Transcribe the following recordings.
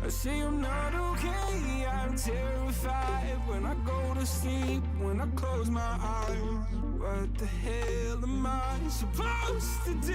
I say I'm not okay, I'm terrified. When I go to sleep, when I close my eyes, what the hell am I supposed to do?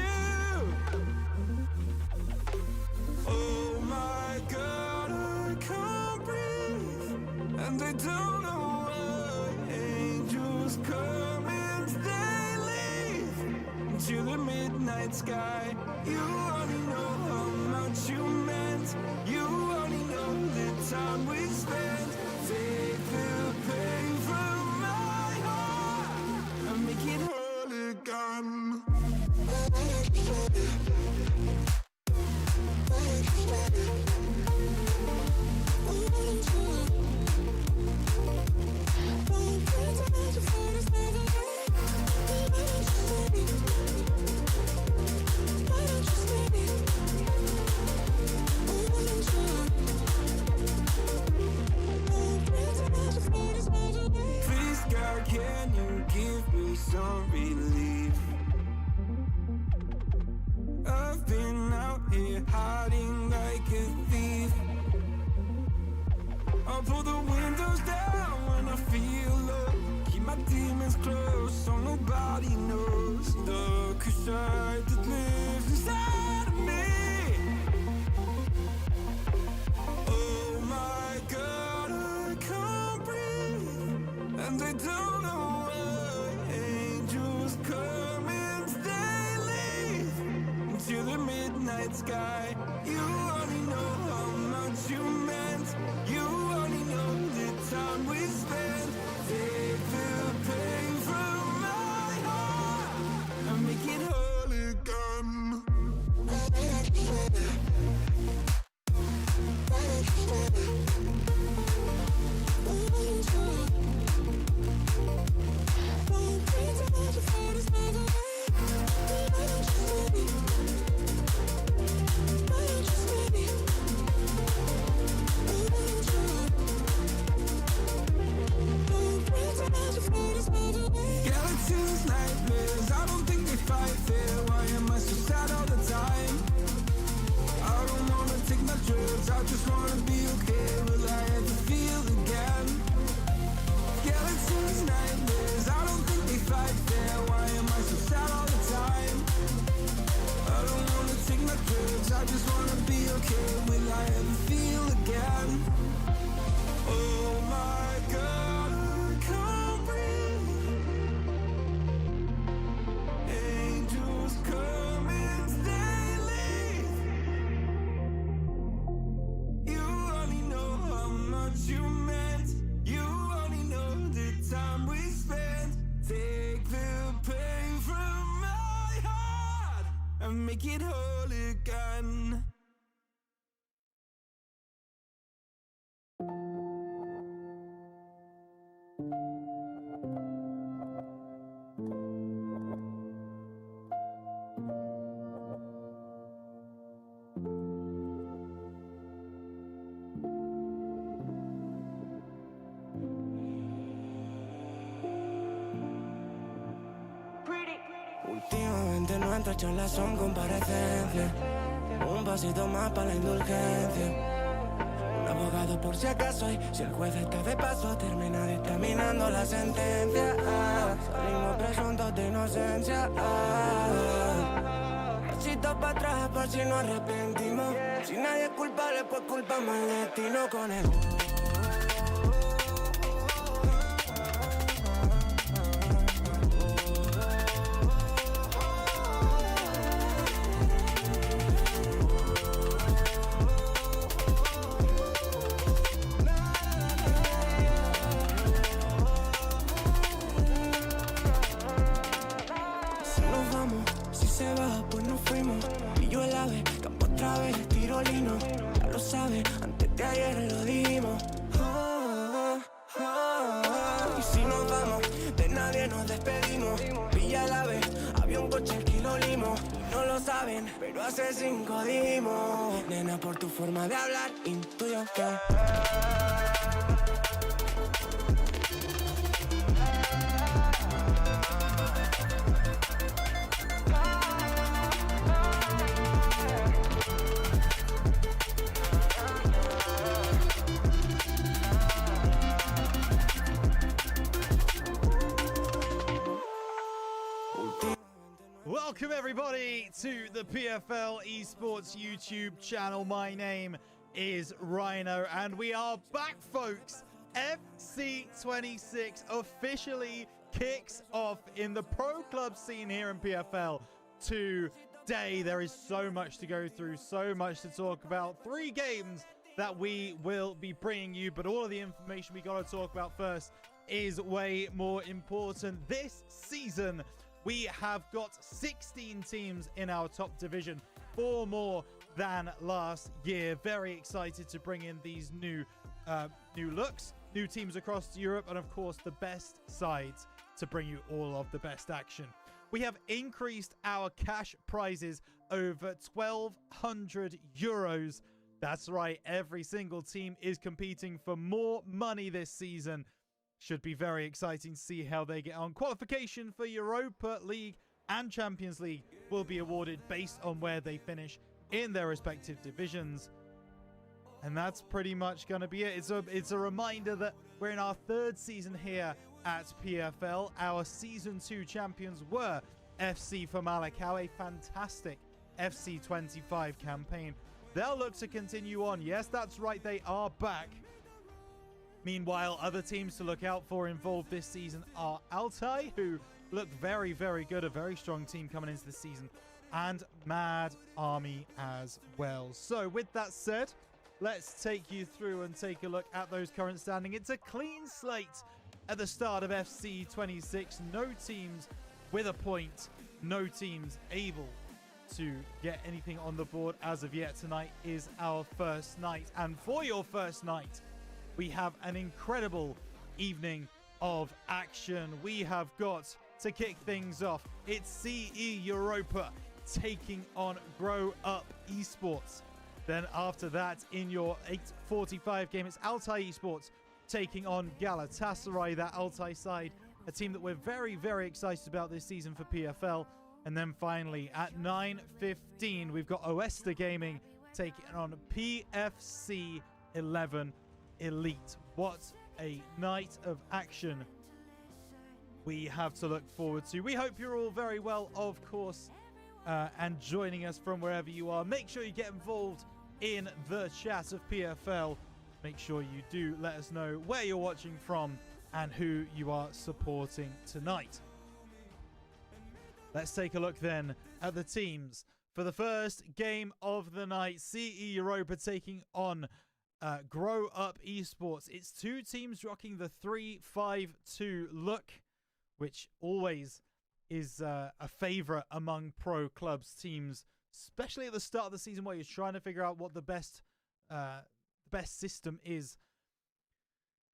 Oh my God, I can't breathe, and I don't know why. Angels come and they leave to the midnight sky. You only know how much you meant. You only know the time we spent. Take the pain from my heart and make it whole again. Please God, can you give me some relief? I've been out here hiding like a thief. I'll pull the windows down when I feel low. Keep my demons close so nobody knows the crusade that lives inside of me. Oh my God, I can't breathe, and I don't know why. Angels come and they leave to the midnight sky. You only know how much you meant. You only know the time we spent. Take the pain from my heart and make it whole again. Galaxies, nightmares, I don't think they fight fair. Why am I so sad all the time? I don't wanna take my drugs, I just wanna be okay. Will I ever feel again? Galaxies, nightmares, I don't think they fight fair. Why am I so sad all the time? I don't wanna take my drugs, I just wanna be okay. Will I ever feel again? Oh my God, I can't breathe. Angels come and they leave. You only know how much you meant. You only know the time we spent. Take the pain from my heart and make it whole again. Últimamente nuestras charlas son comparecencias. Un pasito más para la indulgencia. Un abogado por si acaso, y si el juez está de paso, termina dictaminando la sentencia. Salimos presuntos de inocencia. Pasito para atrás por si nos arrepentimos. Si nadie es culpable, pues culpamos al destino con el... Pues nos fuimos, y yo el ave, campo otra vez, tirolino. Ya lo sabes, antes de ayer lo dimos. Y si nos vamos, de nadie nos despedimos. Villa el ave, había un coche que lo limos. No lo saben, pero hace 5 dimos. Nena, por tu forma de hablar, intuyo que... Welcome everybody to the PFL Esports YouTube channel. My name is Rhino and we are back, folks. FC26 officially kicks off in the pro club scene here in PFL today. There is so much to go through, so much to talk about. 3 games that we will be bringing you, but all of the information we got to talk about first is way more important. This season, we have got 16 teams in our top division, 4 more than last year. Very excited to bring in these new looks, new teams across Europe, and of course the best sides to bring you all of the best action. We have increased our cash prizes over 1,200 euros. That's right, every single team is competing for more money this season. Should be very exciting to see how they get on. Qualification for Europa League and Champions League will be awarded based on where they finish in their respective divisions. And that's pretty much going to be it. It's a reminder that we're in our 3rd season here at PFL. Our Season 2 champions were FC Famalicão, a fantastic FC25 campaign. They'll look to continue on. Yes, that's right, they are back. Meanwhile, other teams to look out for involved this season are Altai, who look very, very good, a very strong team coming into the season, and Mad Army as well. So with that said, let's take you through and take a look at those current standings. It's a clean slate at the start of FC26. No teams with a point, no teams able to get anything on the board as of yet. Tonight is our first night, and for your first night, we have an incredible evening of action. We have got to kick things off. It's CE Europa taking on Grow Up Esports. Then after that, in your 8:45 game, it's Altai Esports taking on Galatasaray. That Altai side, a team that we're very, very excited about this season for PFL. And then finally, at 9:15, we've got Oesta Gaming taking on PFC 11 Elite. What a night of action we have to look forward to. We hope you're all very well, of course, and joining us from wherever you are. Make sure you get involved in the chat of PFL. Make sure you do let us know where you're watching from and who you are supporting tonight. Let's take a look then at the teams for the first game of the night. CE Europa taking on Grow Up Esports. It's 2 teams rocking the 3-5-2 look, which always is a favorite among pro clubs teams, especially at the start of the season where you're trying to figure out what the best system is.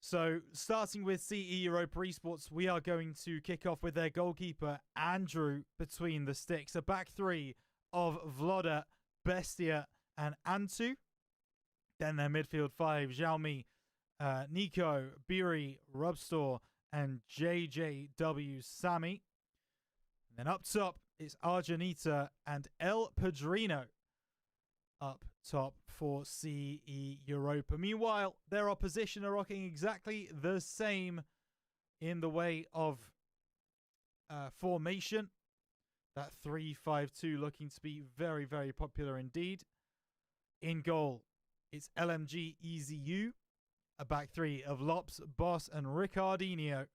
So starting with CE Europa Esports, we are going to kick off with their goalkeeper Andrew between the sticks, a back 3 of Vloda, Bestia and Antu. Then their midfield 5, Xiaomi, Nico, Biri, Rubstore, and JJW Sammy. And then up top, it's Arjanita and El Padrino up top for CE Europa. Meanwhile, their opposition are rocking exactly the same in the way of formation. That 3-5-2 looking to be very, very popular indeed. In goal, it's LMG EZU, a back 3 of Lops, Boss, and Ricardinho,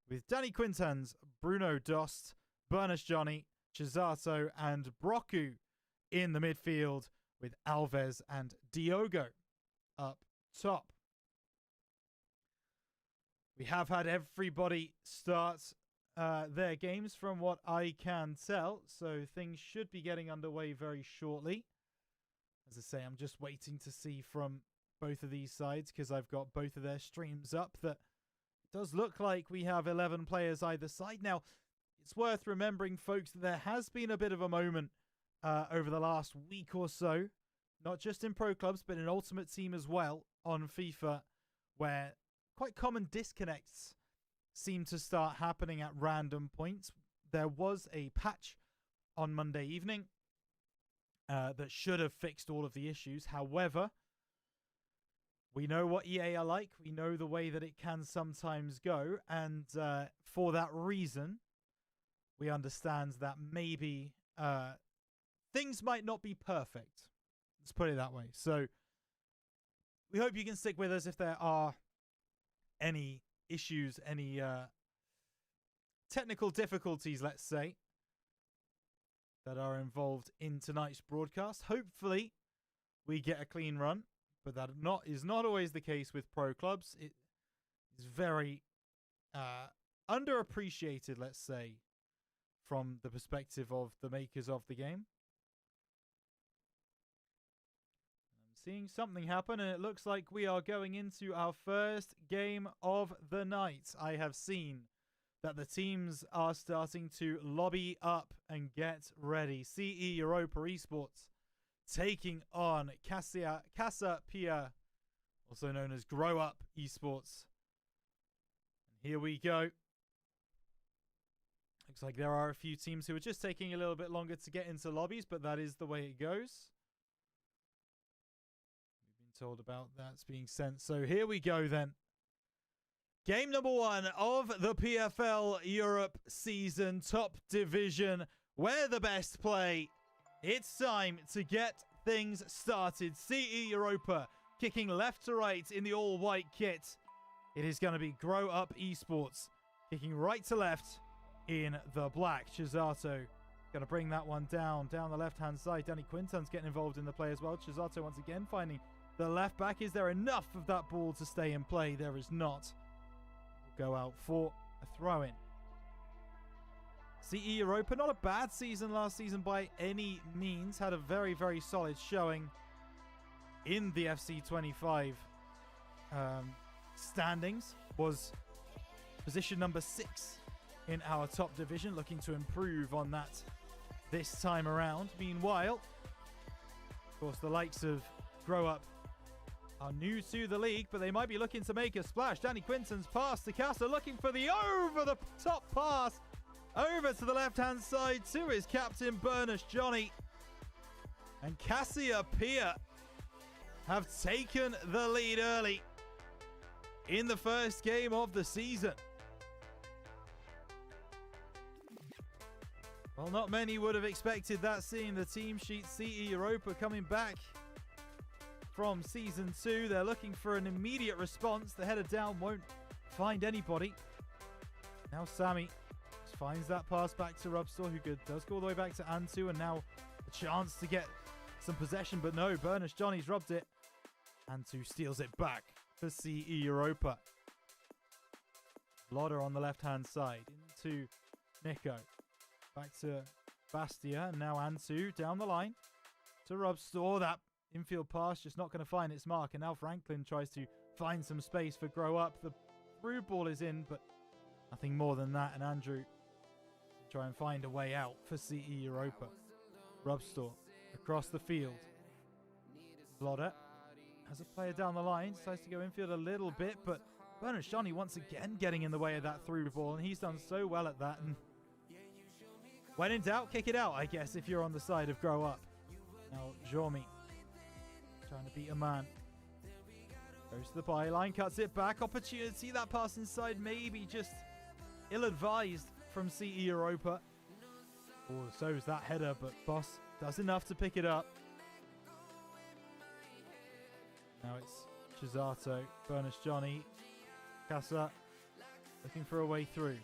with Danny Quintans, Bruno Dost, Burnus Johnny, Chisato, and Broku in the midfield, with Alves and Diogo up top. We have had everybody start their games from what I can tell, so things should be getting underway very shortly. As I say, I'm just waiting to see from both of these sides because I've got both of their streams up that it does look like we have 11 players either side. Now, it's worth remembering, folks, that there has been a bit of a moment over the last week or so, not just in pro clubs, but in Ultimate Team as well on FIFA, where quite common disconnects seem to start happening at random points. There was a patch on Monday evening that should have fixed all of the issues. However, we know what EA are like. We know the way that it can sometimes go. And for that reason, we understand that maybe things might not be perfect. Let's put it that way. So we hope you can stick with us if there are any issues, any technical difficulties, let's say, that are involved in tonight's broadcast. Hopefully we get a clean run, but that is not always the case with pro clubs. It is very underappreciated, let's say, from the perspective of the makers of the game. I'm seeing something happen, and it looks like we are going into our first game of the night. I have seen that the teams are starting to lobby up and get ready. CE Europa Esports taking on Casa Pia, also known as Grow Up Esports. And here we go. Looks like there are a few teams who are just taking a little bit longer to get into lobbies, but that is the way it goes. We've been told about that's being sent. So here we go then. Game number 1 of the PFL Europe season, top division, where the best play. It's time to get things started. CE Europa kicking left to right in the all-white kit. It is going to be Grow Up Esports kicking right to left in the black. Chisato going to bring that one down the left-hand side. Danny Quinton's getting involved in the play as well. Chisato once again finding the left back. Is there enough of that ball to stay in play? There is not. Go out for a throw-in. CE Europa, not a bad season last season by any means. Had a very, very solid showing in the FC25 standings. Was position number 6 in our top division. Looking to improve on that this time around. Meanwhile, of course, the likes of Grow Up are new to the league, but they might be looking to make a splash. Danny Quinton's pass to Casa, looking for the over-the-top pass over to the left-hand side to his captain, Burnish Johnny. And Cassia Pia have taken the lead early in the first game of the season. Well, not many would have expected that, seeing the team sheet. CE Europa coming back from Season 2. They're looking for an immediate response. The header down won't find anybody. Now Sammy finds that pass back to Rubstore, who does go all the way back to Antu, and now a chance to get some possession, but no, Burnish Johnny's robbed it. Antu steals it back for CE Europa. Lodder on the left-hand side into Nico. Back to Bastia, and now Antu down the line to Rubstore. That infield pass just not going to find its mark, and now Franklin tries to find some space for Grow Up. The through ball is in, but nothing more than that, and Andrew try and find a way out for CE Europa. Rubstore across the field. Lodder has a player down the line, decides to go infield a little bit, but Burnish Johnny once again getting in the way of that through ball, and he's done so well at that. And when in doubt, kick it out, I guess, if you're on the side of Grow Up. Now, Jormi trying to beat a man. Goes to the byline, cuts it back. Opportunity, that pass inside, maybe just ill-advised from CE Europa. Oh, so is that header, but Boss does enough to pick it up. Now it's Chisato, Burnish Johnny, Casa looking for a way through.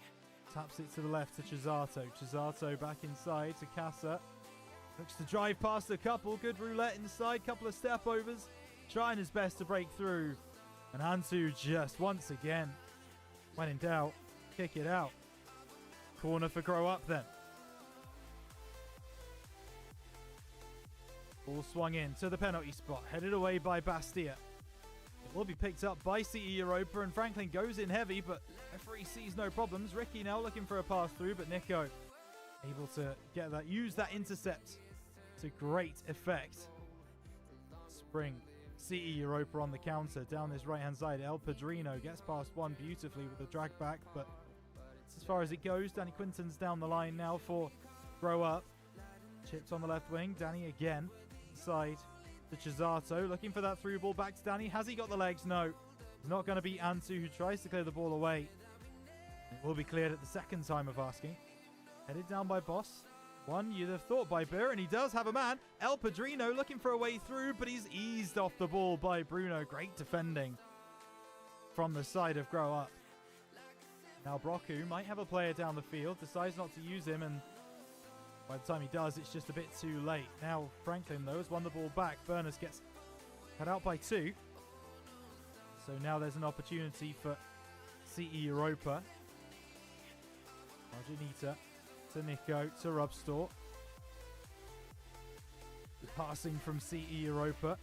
Taps it to the left to Chisato. Chisato back inside to Casa. Looks to drive past a couple. Good roulette inside. Couple of step overs. Trying his best to break through. And Antu just once again, when in doubt, kick it out. Corner for Grow Up then. Ball swung in to the penalty spot. Headed away by Bastia. It will be picked up by CE Europa, and Franklin goes in heavy, but referee sees no problems. Ricky now looking for a pass through, but Nico able to get that, use that intercept to great effect. Spring, CE Europa on the counter down this right-hand side. El Padrino gets past one beautifully with the drag back, but as far as it goes. Danny Quinton's down the line now for Grow Up. Chipped on the left wing. Danny again inside to Chisato, looking for that through ball back to Danny. Has he got the legs? No. He's not going to beat Antu, who tries to clear the ball away. It will be cleared at the second time of asking. Headed down by Boss. One you'd have thought by Beer, and he does have a man. El Padrino looking for a way through, but he's eased off the ball by Bruno. Great defending from the side of Grow Up. Now Broku might have a player down the field, decides not to use him, and by the time he does, it's just a bit too late. Now Franklin, though, has won the ball back. Burners gets cut out by 2. So now there's an opportunity for CE Europa. Marginita to Nico to Rubstore. Passing from CE Europa.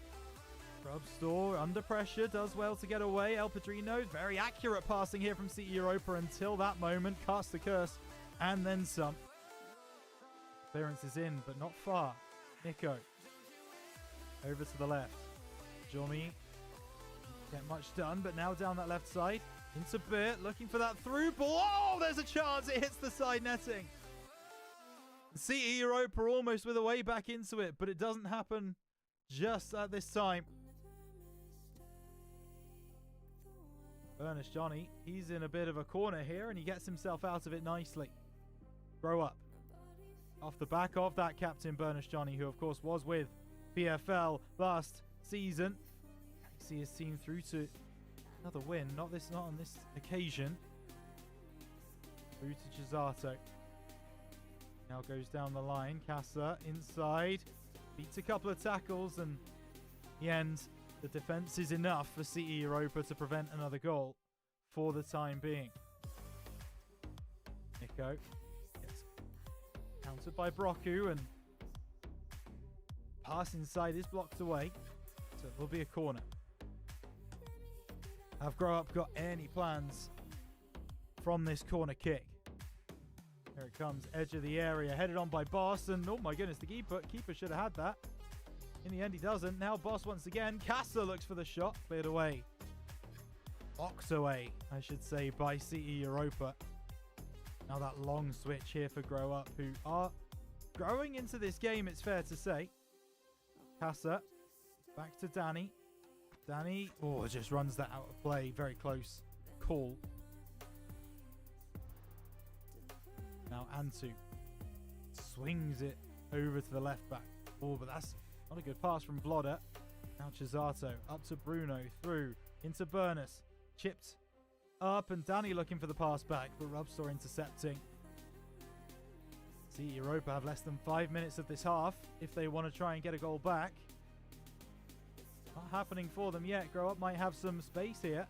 Rubstore under pressure, does well to get away. El Padrino, very accurate passing here from CE Europa until that moment. Cast the curse and then some. Clearance is in, but not far. Nico over to the left. Jomi get much done, but now down that left side. Into Bit, looking for that through ball. Oh, there's a chance. It hits the side netting. CE Europa almost with a way back into it, but it doesn't happen just at this time. Burners Johnny, he's in a bit of a corner here, and he gets himself out of it nicely. Grow Up. Off the back of that captain, Burners Johnny, who of course was with PFL last season. See his team through to another win. Not on this occasion. Through to Gisato. Now goes down the line. Casa inside. Beats a couple of tackles, and in the end, the defense is enough for CE Europa to prevent another goal for the time being. Nico gets countered by Broku, and pass inside is blocked away, so it will be a corner. Have Grow Up got any plans from this corner kick? Here it comes, edge of the area, headed on by Boss, and oh my goodness, the keeper should have had that. In the end, he doesn't. Now Boss once again. Casa looks for the shot, cleared away. Boxed away, I should say, by CE Europa. Now that long switch here for Grow Up, who are growing into this game, it's fair to say. Casa, back to Danny. Danny, oh, just runs that out of play. Very close call. Now Antu swings it over to the left back. Oh, but that's not a good pass from Vlodder. Now Chisato up to Bruno, through into Burnus. Chipped up, and Danny looking for the pass back, but Rubstore intercepting. CE Europa have less than 5 minutes of this half if they want to try and get a goal back. Not happening for them yet. Grow Up might have some space here.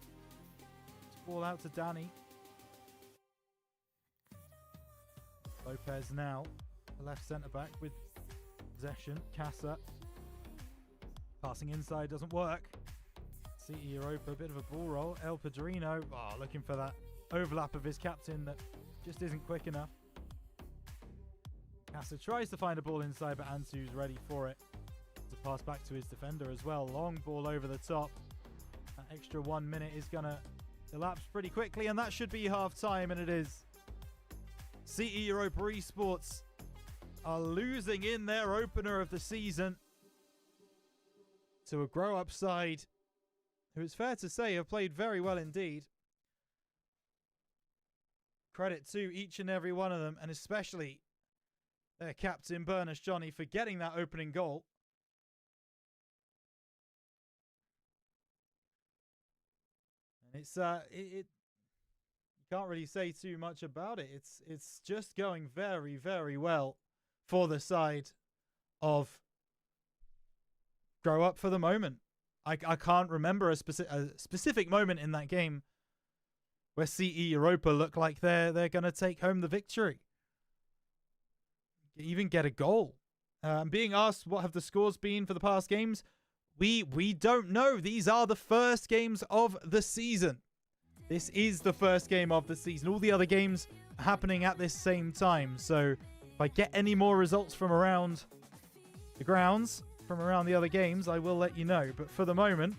Ball out to Danny. Lopez now, the left centre back with possession. Casa passing inside doesn't work. CE Europa, a bit of a ball roll. El Padrino, looking for that overlap of his captain that just isn't quick enough. Casa tries to find a ball inside, but Ansu's ready for it to pass back to his defender as well. Long ball over the top. That extra 1 minute is going to elapse pretty quickly, and that should be half time, and it is. CE Europa Esports are losing in their opener of the season to a Grow Up side who, it's fair to say, have played very well indeed. Credit to each and every one of them, and especially their captain, Burnus Johnny, for getting that opening goal. And it's you can't really say too much about it. It's just going very, very well for the side of Grow Up for the moment. I can't remember a specific moment in that game where CE Europa look like they're going to take home the victory. Even get a goal. Being asked what have the scores been for the past games, we don't know. These are the first games of the season. This is the first game of the season. All the other games are happening at this same time. So if I get any more results from around the grounds, from around the other games, I will let you know. But for the moment,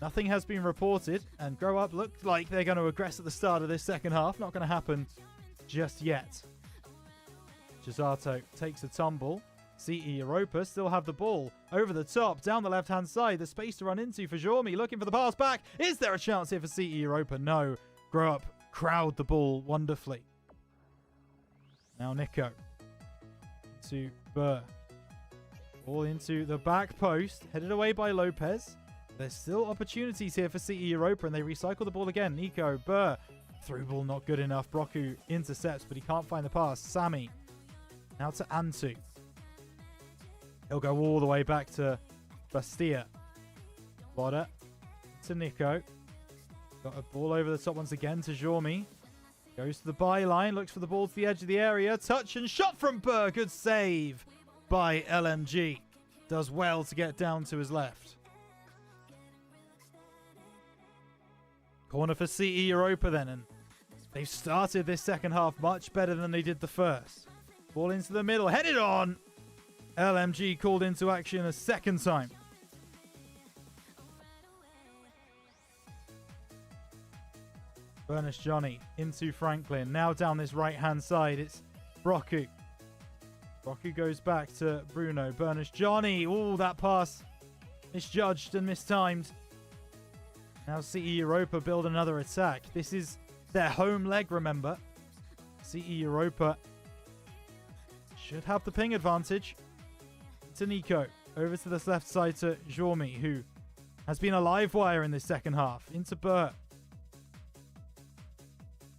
nothing has been reported, and Grow Up looked like they're going to aggress at the start of this second half. Not going to happen just yet. Gisato takes a tumble. CE Europa still have the ball over the top, down the left-hand side. The space to run into for Jormi, looking for the pass back. Is there a chance here for CE Europa? No. Grow Up crowd the ball wonderfully. Now Nico. to Burr. Ball into the back post. Headed away by Lopez. There's still opportunities here for CE Europa, and they recycle the ball again. Nico, Burr. Through ball not good enough. Broku intercepts, but he can't find the pass. Sammy. Now to Antu. He'll go all the way back to Bastia. Loda to Nico. Got a ball over the top once again to Jormi. Goes to the byline. Looks for the ball to the edge of the area. Touch and shot from Burr. Good save by LMG. Does well to get down to his left. Corner for CE Europa then. And they've started this second half much better than they did the first. Ball into the middle. Headed on. LMG called into action a second time. Bernish Johnny into Franklin. Now down this right-hand side, it's Broku. Broku goes back to Bruno. Bernish Johnny. Oh, that pass misjudged and mistimed. Now CE Europa build another attack. This is their home leg, remember. CE Europa should have the ping advantage. To Nico. Over to this left side to Jormi, who has been a live wire in this second half. Into Burt.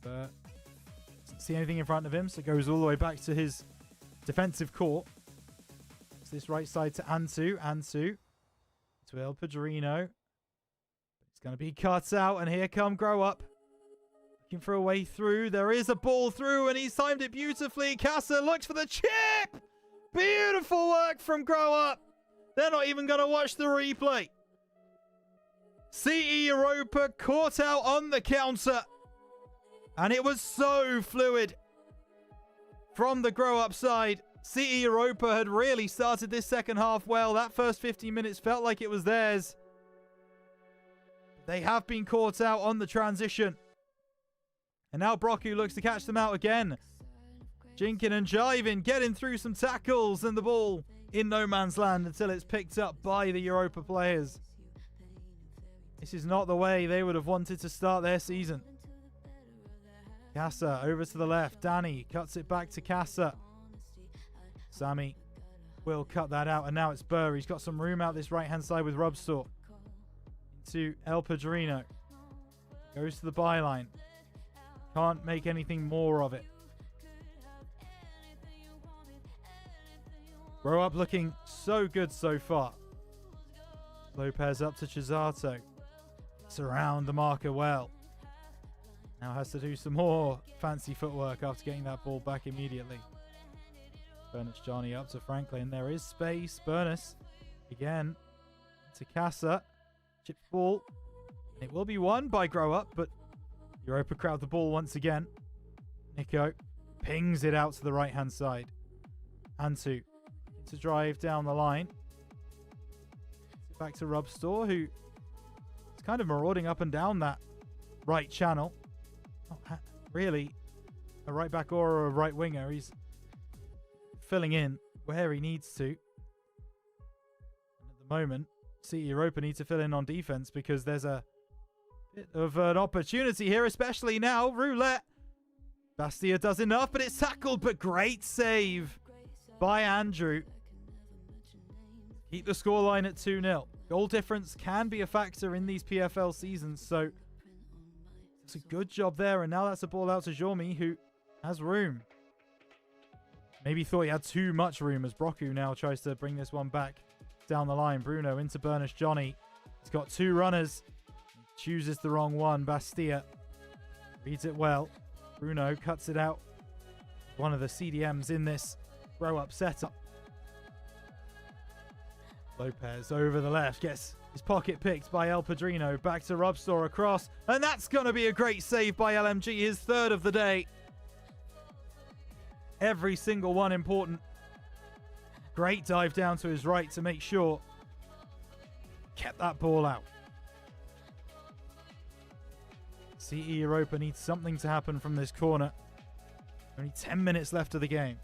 Burt doesn't see anything in front of him, so goes all the way back to his defensive court. It's this right side to Antu. Antu to El Padrino. It's going to be cut out, and here come Grow Up. Looking for a way through. There is a ball through, and he's timed it beautifully. Casa looks for the chip. Beautiful work from Grow Up. They're not even going to watch the replay. CE Europa caught out on the counter. And it was so fluid from the Grow Up side. CE Europa had really started this second half well. That first 15 minutes felt like it was theirs. They have been caught out on the transition. And now Broku looks to catch them out again. Jinkin and jiving, getting through some tackles, and the ball in no man's land until it's picked up by the Europa players. This is not the way they would have wanted to start their season. Casa over to the left. Danny cuts it back to Casa. Sammy will cut that out, and now it's Burr. He's got some room out this right-hand side with Rubstore. Into El Padrino. Goes to the byline. Can't make anything more of it. Grow Up looking so good so far. Lopez up to Chisato. Surround the marker well. Now has to do some more fancy footwork after getting that ball back immediately. Bernish Johnny up to Franklin. There is space. Bernish again to Casa. Chip ball. It will be won by Grow Up, but Europa crowd the ball once again. Nico pings it out to the right-hand side. Antu to drive down the line. Back to Rubstore, who is kind of marauding up and down that right channel. Not really a right back or a right winger. He's filling in where he needs to. And at the moment, CE Europa need to fill in on defense because there's a bit of an opportunity here, especially now. Roulette. Bastia does enough, but it's tackled, but great save by Andrew. Keep the scoreline at 2-0. Goal difference can be a factor in these PFL seasons, so it's a good job there. And now that's a ball out to Jormi, who has room. Maybe thought he had too much room as Broku now tries to bring this one back down the line. Bruno into Bernish Johnny. He's got two runners. He chooses the wrong one. Bastia reads it well. Bruno cuts it out. One of the CDMs in this Grow Up setup. Lopez over the left gets his pocket picked by El Padrino. Back to Rubstore across. And that's going to be a great save by LMG. His third of the day. Every single one important. Great dive down to his right to make sure. Kept that ball out. CE Europa needs something to happen from this corner. Only 10 minutes left of the game.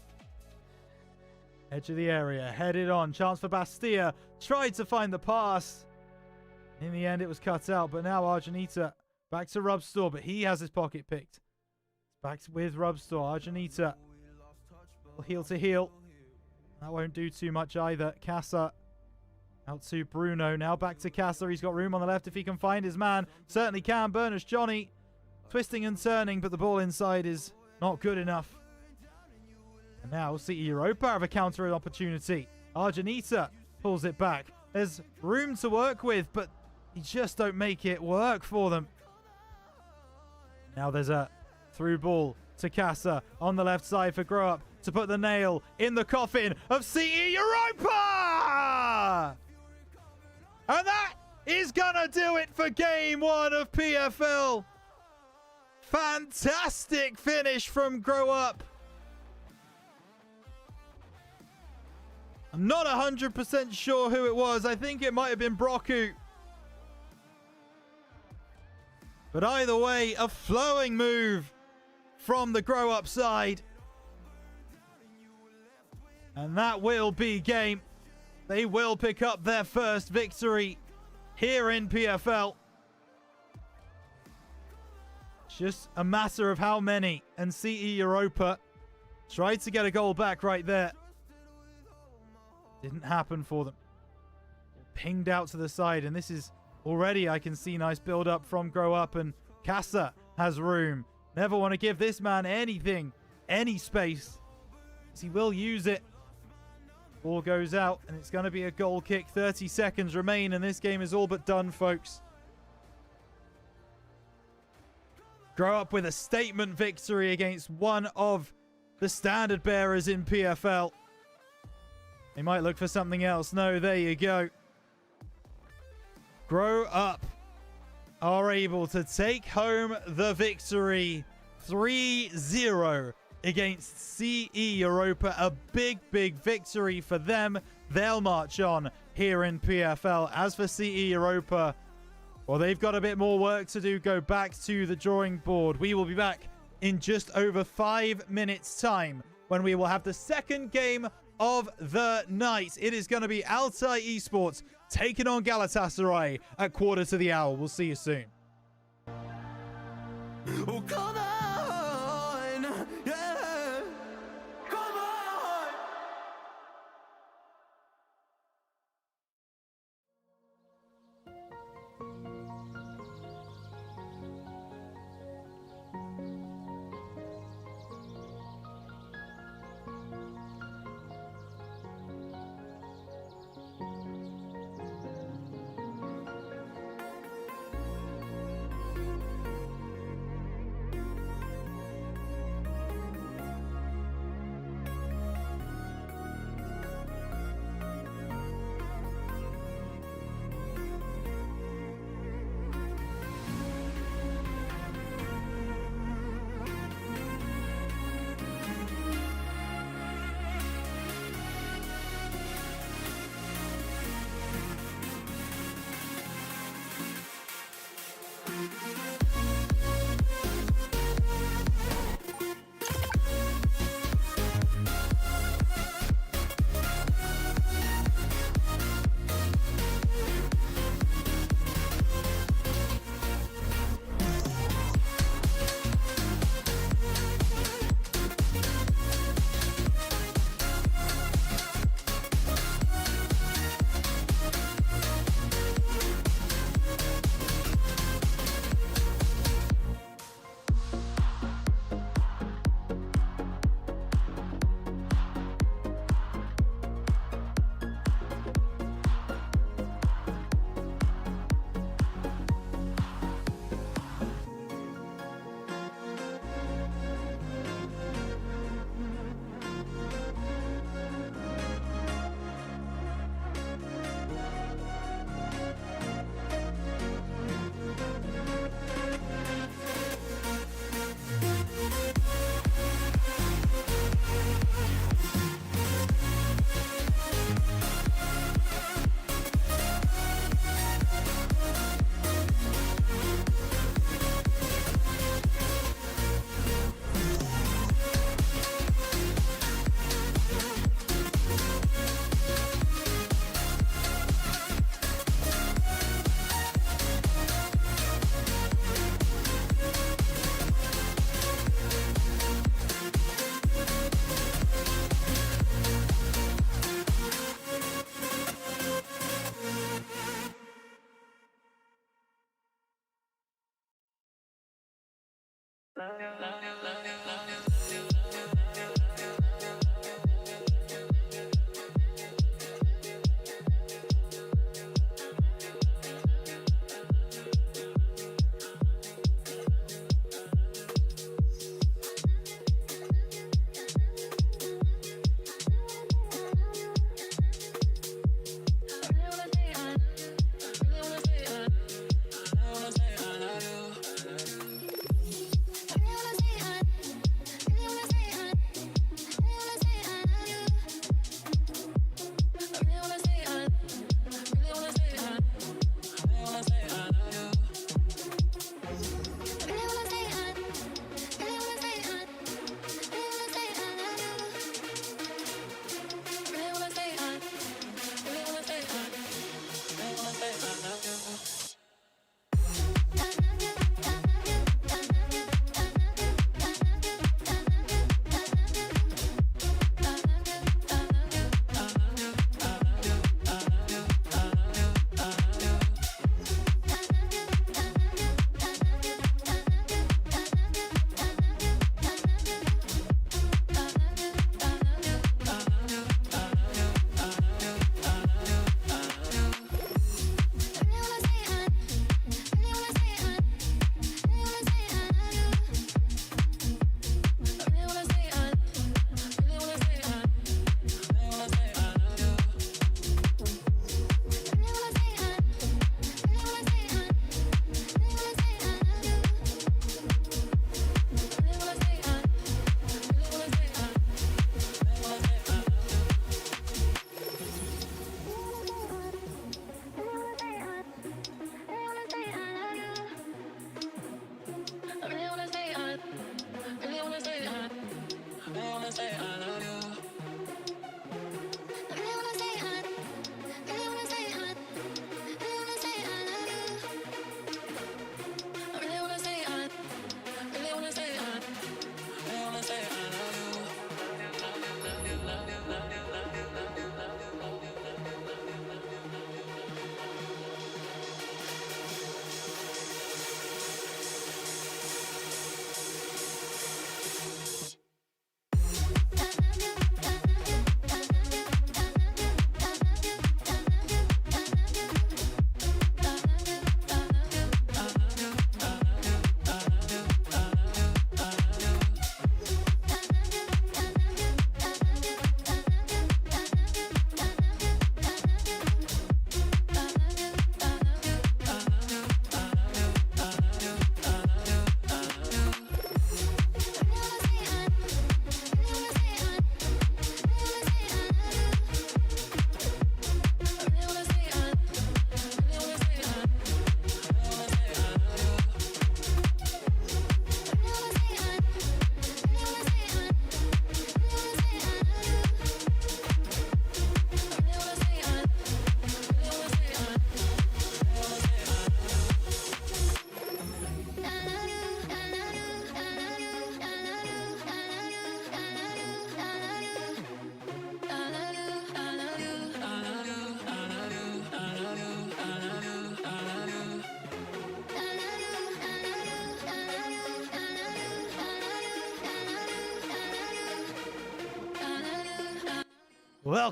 Edge of the area, headed on. Chance for Bastia. Tried to find the pass. In the end, it was cut out. But now Argenita back to Rubstore. But he has his pocket picked. Back with Rubstore. Argenita. Heel to heel. That won't do too much either. Casa out to Bruno. Now back to Casa. He's got room on the left if he can find his man. Certainly can. Burnish Johnny twisting and turning, but the ball inside is not good enough. And now CE Europa have a counter opportunity. Argenita pulls it back. There's room to work with, but you just don't make it work for them. Now there's a through ball to Casa on the left side for Grow Up to put the nail in the coffin of CE Europa! And that is gonna do it for game one of PFL. Fantastic finish from Grow Up. I'm not 100% sure who it was. I think it might have been Broku. But either way, a flowing move from the Grow Up side. And that will be game. They will pick up their first victory here in PFL. It's just a matter of how many. And CE Europa tried to get a goal back right there. Didn't happen for them. Pinged out to the side. And this is already, I can see, nice build up from Grow Up. And Casa has room. Never want to give this man anything, any space, as he will use it. Ball goes out, and it's going to be a goal kick. 30 seconds remain, and this game is all but done, folks. Grow Up with a statement victory against one of the standard bearers in PFL. They might look for something else. No, there you go. Grow Up are able to take home the victory 3-0 against CE Europa. A big, big victory for them. They'll march on here in PFL. As for CE Europa, well, they've got a bit more work to do. Go back to the drawing board. We will be back in just over 5 minutes' time when we will have the second game of the night. It is going to be Altay Esports taking on Galatasaray at 1:45. We'll see you soon. Oh, come on, yeah, come on.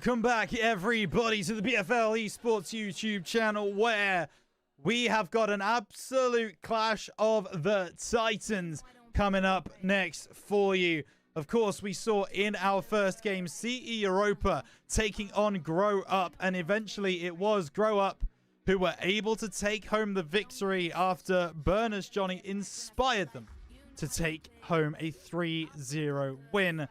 Welcome back, everybody, to the PFL Esports YouTube channel, where we have got an absolute clash of the Titans coming up next for you. Of course, we saw in our first game CE Europa taking on Grow Up, and eventually it was Grow Up who were able to take home the victory after Burners Johnny inspired them to take home a 3-0 win.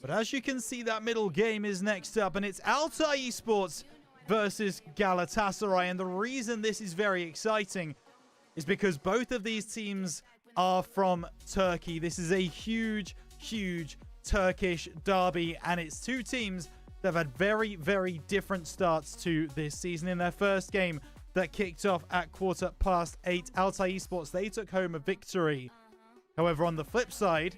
But as you can see, that middle game is next up, and it's Altay Esports versus Galatasaray. And the reason this is very exciting is because both of these teams are from Turkey. This is a huge, huge Turkish derby, and it's two teams that have had very, very different starts to this season. In their first game that kicked off at 8:15, Altay Esports, they took home a victory. However, on the flip side,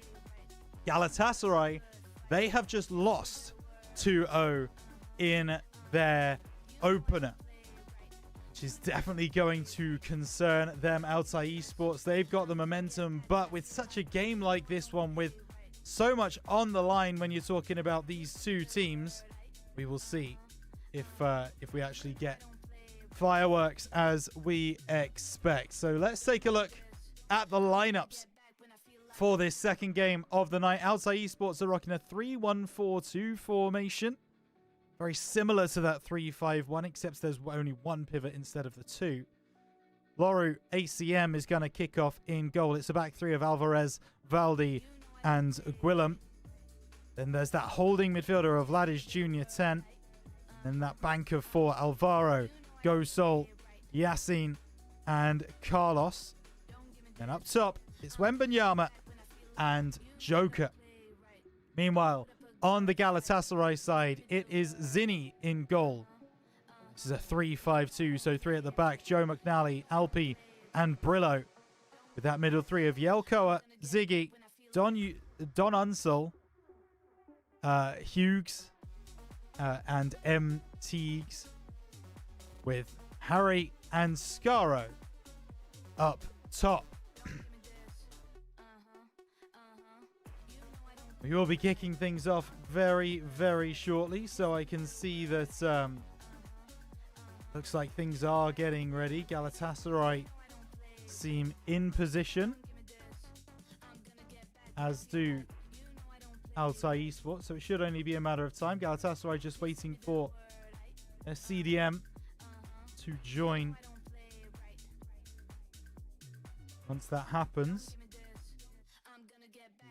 Galatasaray, they have just lost 2-0 in their opener. which is definitely going to concern them. Altai Esports, they've got the momentum, but with such a game like this one, with so much on the line when you're talking about these two teams, we will see if we actually get fireworks as we expect. So let's take a look at the lineups for this second game of the night. Altai Esports are rocking a 3-1-4-2 formation. Very similar to that 3-5-1, except there's only one pivot instead of the two. Loru ACM is going to kick off in goal. It's a back three of Alvarez, Valdi, and Guillem. Then there's that holding midfielder of Vladish Jr. 10. Then that bank of four, Alvaro, Gosol, Yasin, and Carlos. Then up top, it's Wembanyama and Joker. Meanwhile, on the Galatasaray side, it is Zinni in goal. This is a 3-5-2, so three at the back. Joe McNally, Alpi, and Brillo. With that middle three of Yelkoa, Ziggy, Don Unsel, Hughes, and M. Teagues. With Harry and Scaro up top. We will be kicking things off very, very shortly, so I can see that looks like things are getting ready. Galatasaray seem in position, as do Altai Esports, so it should only be a matter of time. Galatasaray just waiting for a CDM to join. Once that happens,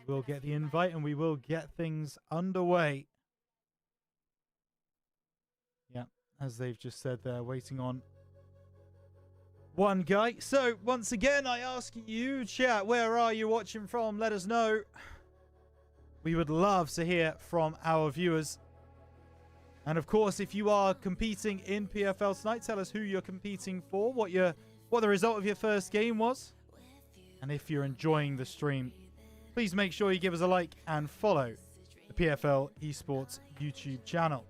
we'll get the invite and we will get things underway. Yeah, as they've just said, they're waiting on one guy. So once again, I ask you, chat, where are you watching from? Let us know. We would love to hear from our viewers. And of course, if you are competing in PFL tonight, tell us who you're competing for, what the result of your first game was. And if you're enjoying the stream, please make sure you give us a like and follow the PFL Esports YouTube channel.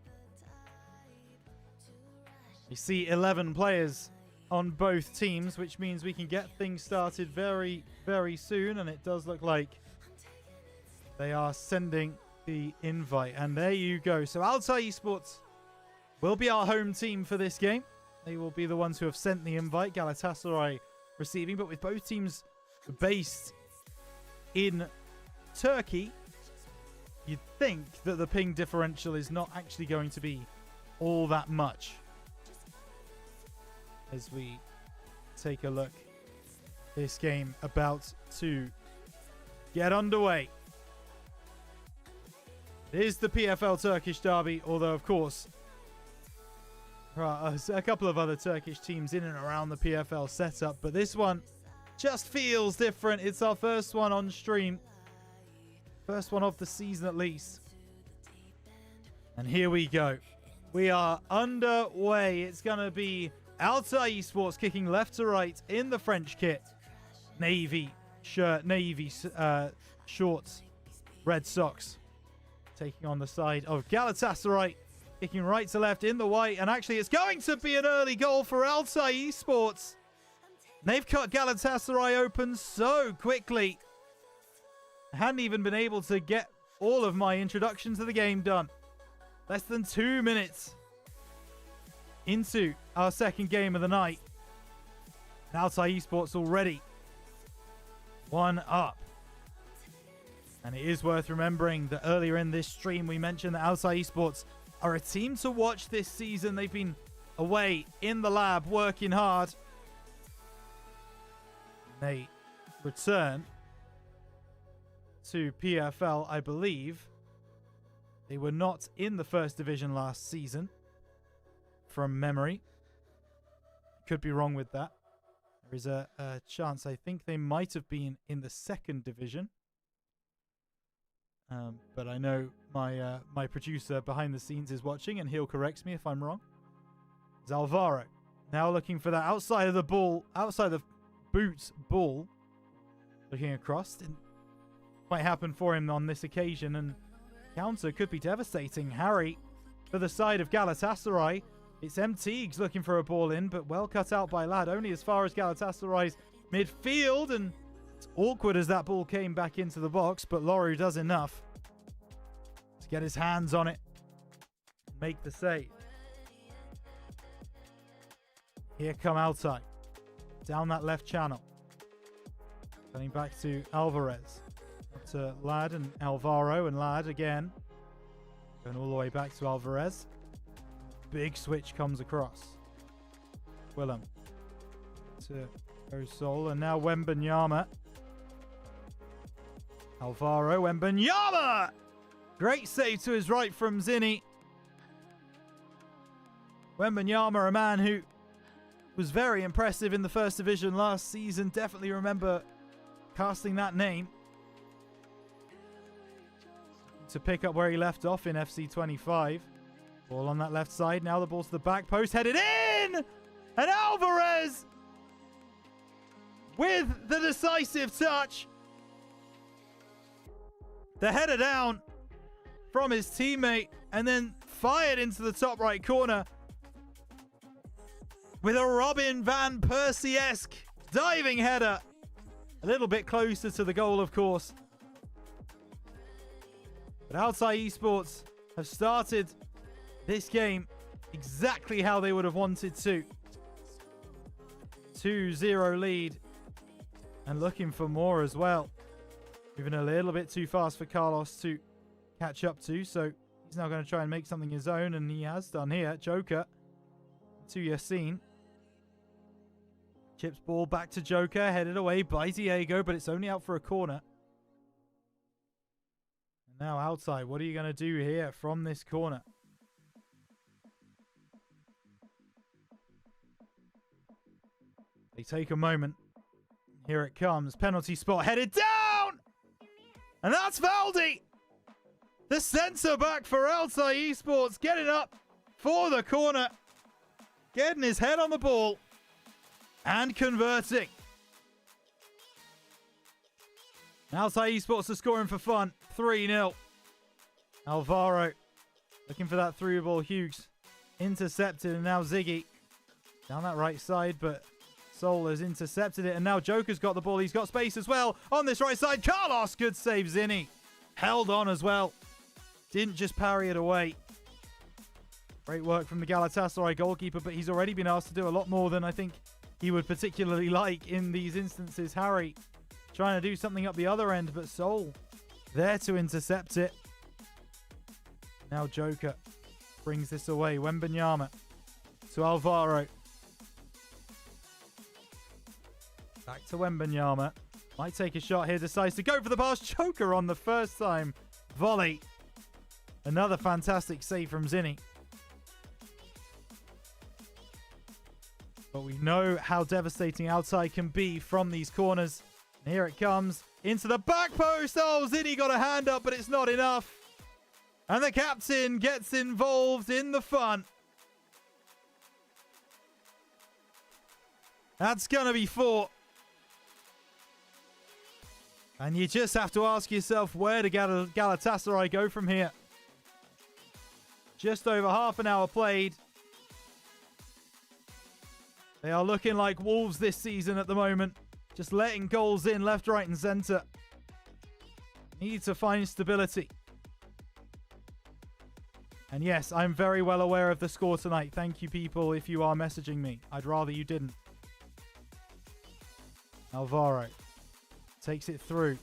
You see 11 players on both teams, which means we can get things started very, very soon. And it does look like they are sending the invite. And there you go. So Altai Esports will be our home team for this game. They will be the ones who have sent the invite. Galatasaray receiving, but with both teams based in Turkey, you'd think that the ping differential is not actually going to be all that much. As we take a look, this game about to get underway. It is the PFL Turkish Derby, although of course there are a couple of other Turkish teams in and around the PFL setup, but this one just feels different. It's our first one on stream. First one of the season at least. And here we go. We are underway. It's going to be Altai Esports kicking left to right in the French kit. Navy shirt, navy shorts, red socks. Taking on the side of Galatasaray. Kicking right to left in the white. And actually it's going to be an early goal for Altai Esports. They've cut Galatasaray open so quickly. I hadn't even been able to get all of my introduction to the game done. Less than 2 minutes into our second game of the night. And Altai Esports already 1 up. And it is worth remembering that earlier in this stream we mentioned that Altai Esports are a team to watch this season. They've been away in the lab working hard. They return to PFL, I believe. They were not in the first division last season, from memory. Could be wrong with that. There is a chance I think they might have been in the second division. But I know my producer behind the scenes is watching and he'll correct me if I'm wrong. It's Alvaro now looking for that outside of the ball, outside the boot ball. Looking across. Didn't quite happen for him on this occasion, and counter could be devastating. Harry for the side of Galatasaray. It's MTeagues looking for a ball in, but well cut out by Lad. Only as far as Galatasaray's midfield, and it's awkward as that ball came back into the box, but Loru does enough to get his hands on it and make the save. Here come Altay. Down that left channel. Turning back to Alvarez. Up to Lad and Alvaro, and Lad again. Going all the way back to Alvarez. Big switch comes across. Willem to Osol, and now Wembanyama. Alvaro, Wembanyama! Great save to his right from Zinni. Wembanyama, a man who was very impressive in the first division last season. Definitely remember casting that name. To pick up where he left off in FC25. Ball on that left side. Now the ball to the back post. Headed in! And Alvarez with the decisive touch. The header down from his teammate and then fired into the top right corner with a Robin van Persie-esque diving header. A little bit closer to the goal, of course. But Altay Esports have started this game exactly how they would have wanted to. 2-0 lead. And looking for more as well. Moving a little bit too fast for Carlos to catch up to. So he's now going to try and make something his own. And he has done here. Joker to Yassin. Chips ball back to Joker. Headed away by Diego. But it's only out for a corner. And now Altay. What are you going to do here from this corner? They take a moment. Here it comes. Penalty spot headed down! And that's Valdi! The centre back for Altay Esports getting up for the corner. Getting his head on the ball. And converting. Altay Esports are scoring for fun. 3-0. Alvaro looking for that through ball. Hughes intercepted, and now Ziggy down that right side, but Sol has intercepted it, and now Joker's got the ball. He's got space as well on this right side. Carlos, good save. Zinni held on as well. Didn't just parry it away. Great work from the Galatasaray goalkeeper, but he's already been asked to do a lot more than I think he would particularly like in these instances. Harry trying to do something up the other end, but Sol there to intercept it. Now Joker brings this away. Wembanyama to Alvaro. Back to Wembanyama. Might take a shot here. Decides to go for the pass. Joker on the first time. Volley. Another fantastic save from Zinni. But we know how devastating Altay can be from these corners. And here it comes. Into the back post. Oh, Zinni got a hand up, but it's not enough. And the captain gets involved in the fun. That's going to be 4. And you just have to ask yourself, where did Galatasaray go from here? Just over half an hour played. They are looking like Wolves this season at the moment. Just letting goals in left, right and centre. Need to find stability. And yes, I'm very well aware of the score tonight. Thank you, people, if you are messaging me. I'd rather you didn't. Alvaro takes it through.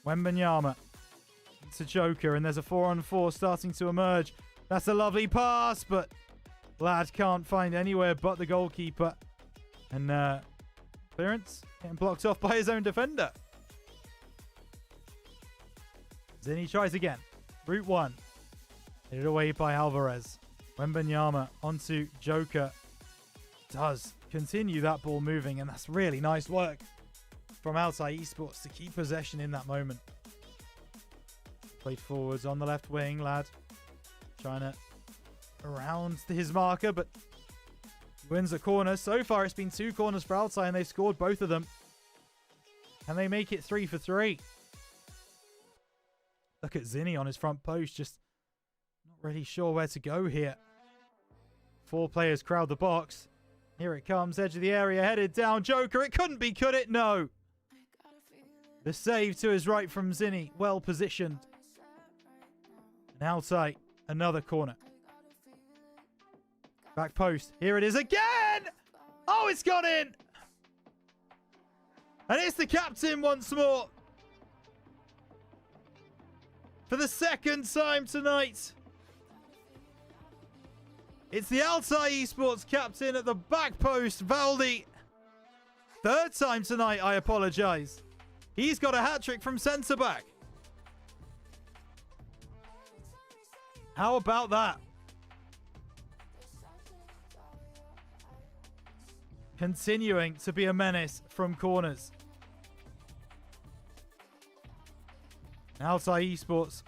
Wembanyama to Joker, and there's a 4-on-4 starting to emerge. That's a lovely pass, but Lad can't find anywhere but the goalkeeper. And clearance getting blocked off by his own defender. Zinni tries again. Route 1. Hit away by Alvarez. Wembanyama onto Joker. Does continue that ball moving, and that's really nice work from Altay Esports to keep possession in that moment. Played forwards on the left wing. Lad trying to around his marker, but wins a corner. So far it's been 2 corners for Altay, and they've scored both of them. And they make it 3 for 3. Look at Zinni on his front post, just not really sure where to go here. 4 players crowd the box. Here it comes, edge of the area, headed down. Joker, it couldn't be, could it? No. The save to his right from Zinni, well positioned. And outside, another corner. Back post, here it is again! Oh, it's gone in! And it's the captain once more. For the second time tonight. It's the Altai Esports captain at the back post, Valdi. Third time tonight, I apologize. He's got a hat-trick from centre-back. How about that? Continuing to be a menace from corners. Altai Esports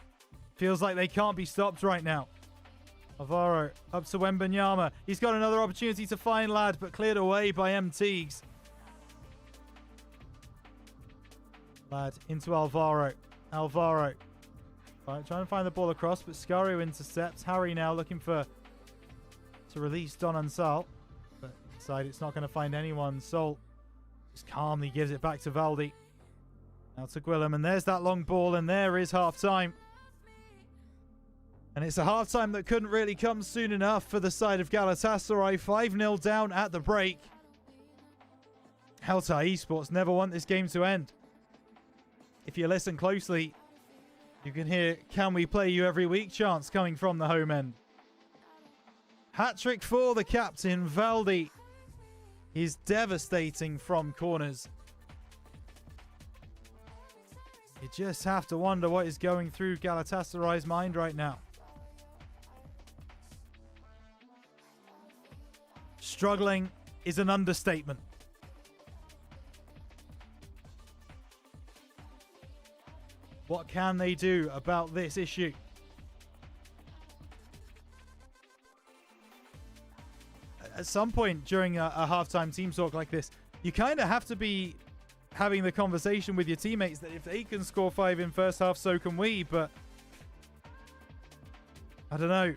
feels like they can't be stopped right now. Alvaro up to Wembanyama. He's got another opportunity to find Lad, but cleared away by MTeagues. Lad into Alvaro. Alvaro. Right, trying to find the ball across, but Scario intercepts. Harry now looking to release Don Ansal. But inside, it's not going to find anyone. Sol just calmly gives it back to Valdi. Now to Gwillem, and there's that long ball, and there is half-time. And it's a half-time that couldn't really come soon enough for the side of Galatasaray. 5-0 down at the break. Altai Esports never want this game to end. If you listen closely, you can hear, "Can we play you every week?" chants coming from the home end. Hat-trick for the captain, Valdi. He's devastating from corners. You just have to wonder what is going through Galatasaray's mind right now. Struggling is an understatement. What can they do about this issue? At some point during a halftime team talk like this, you kind of have to be having the conversation with your teammates that if they can score 5 in first half, so can we. But I don't know.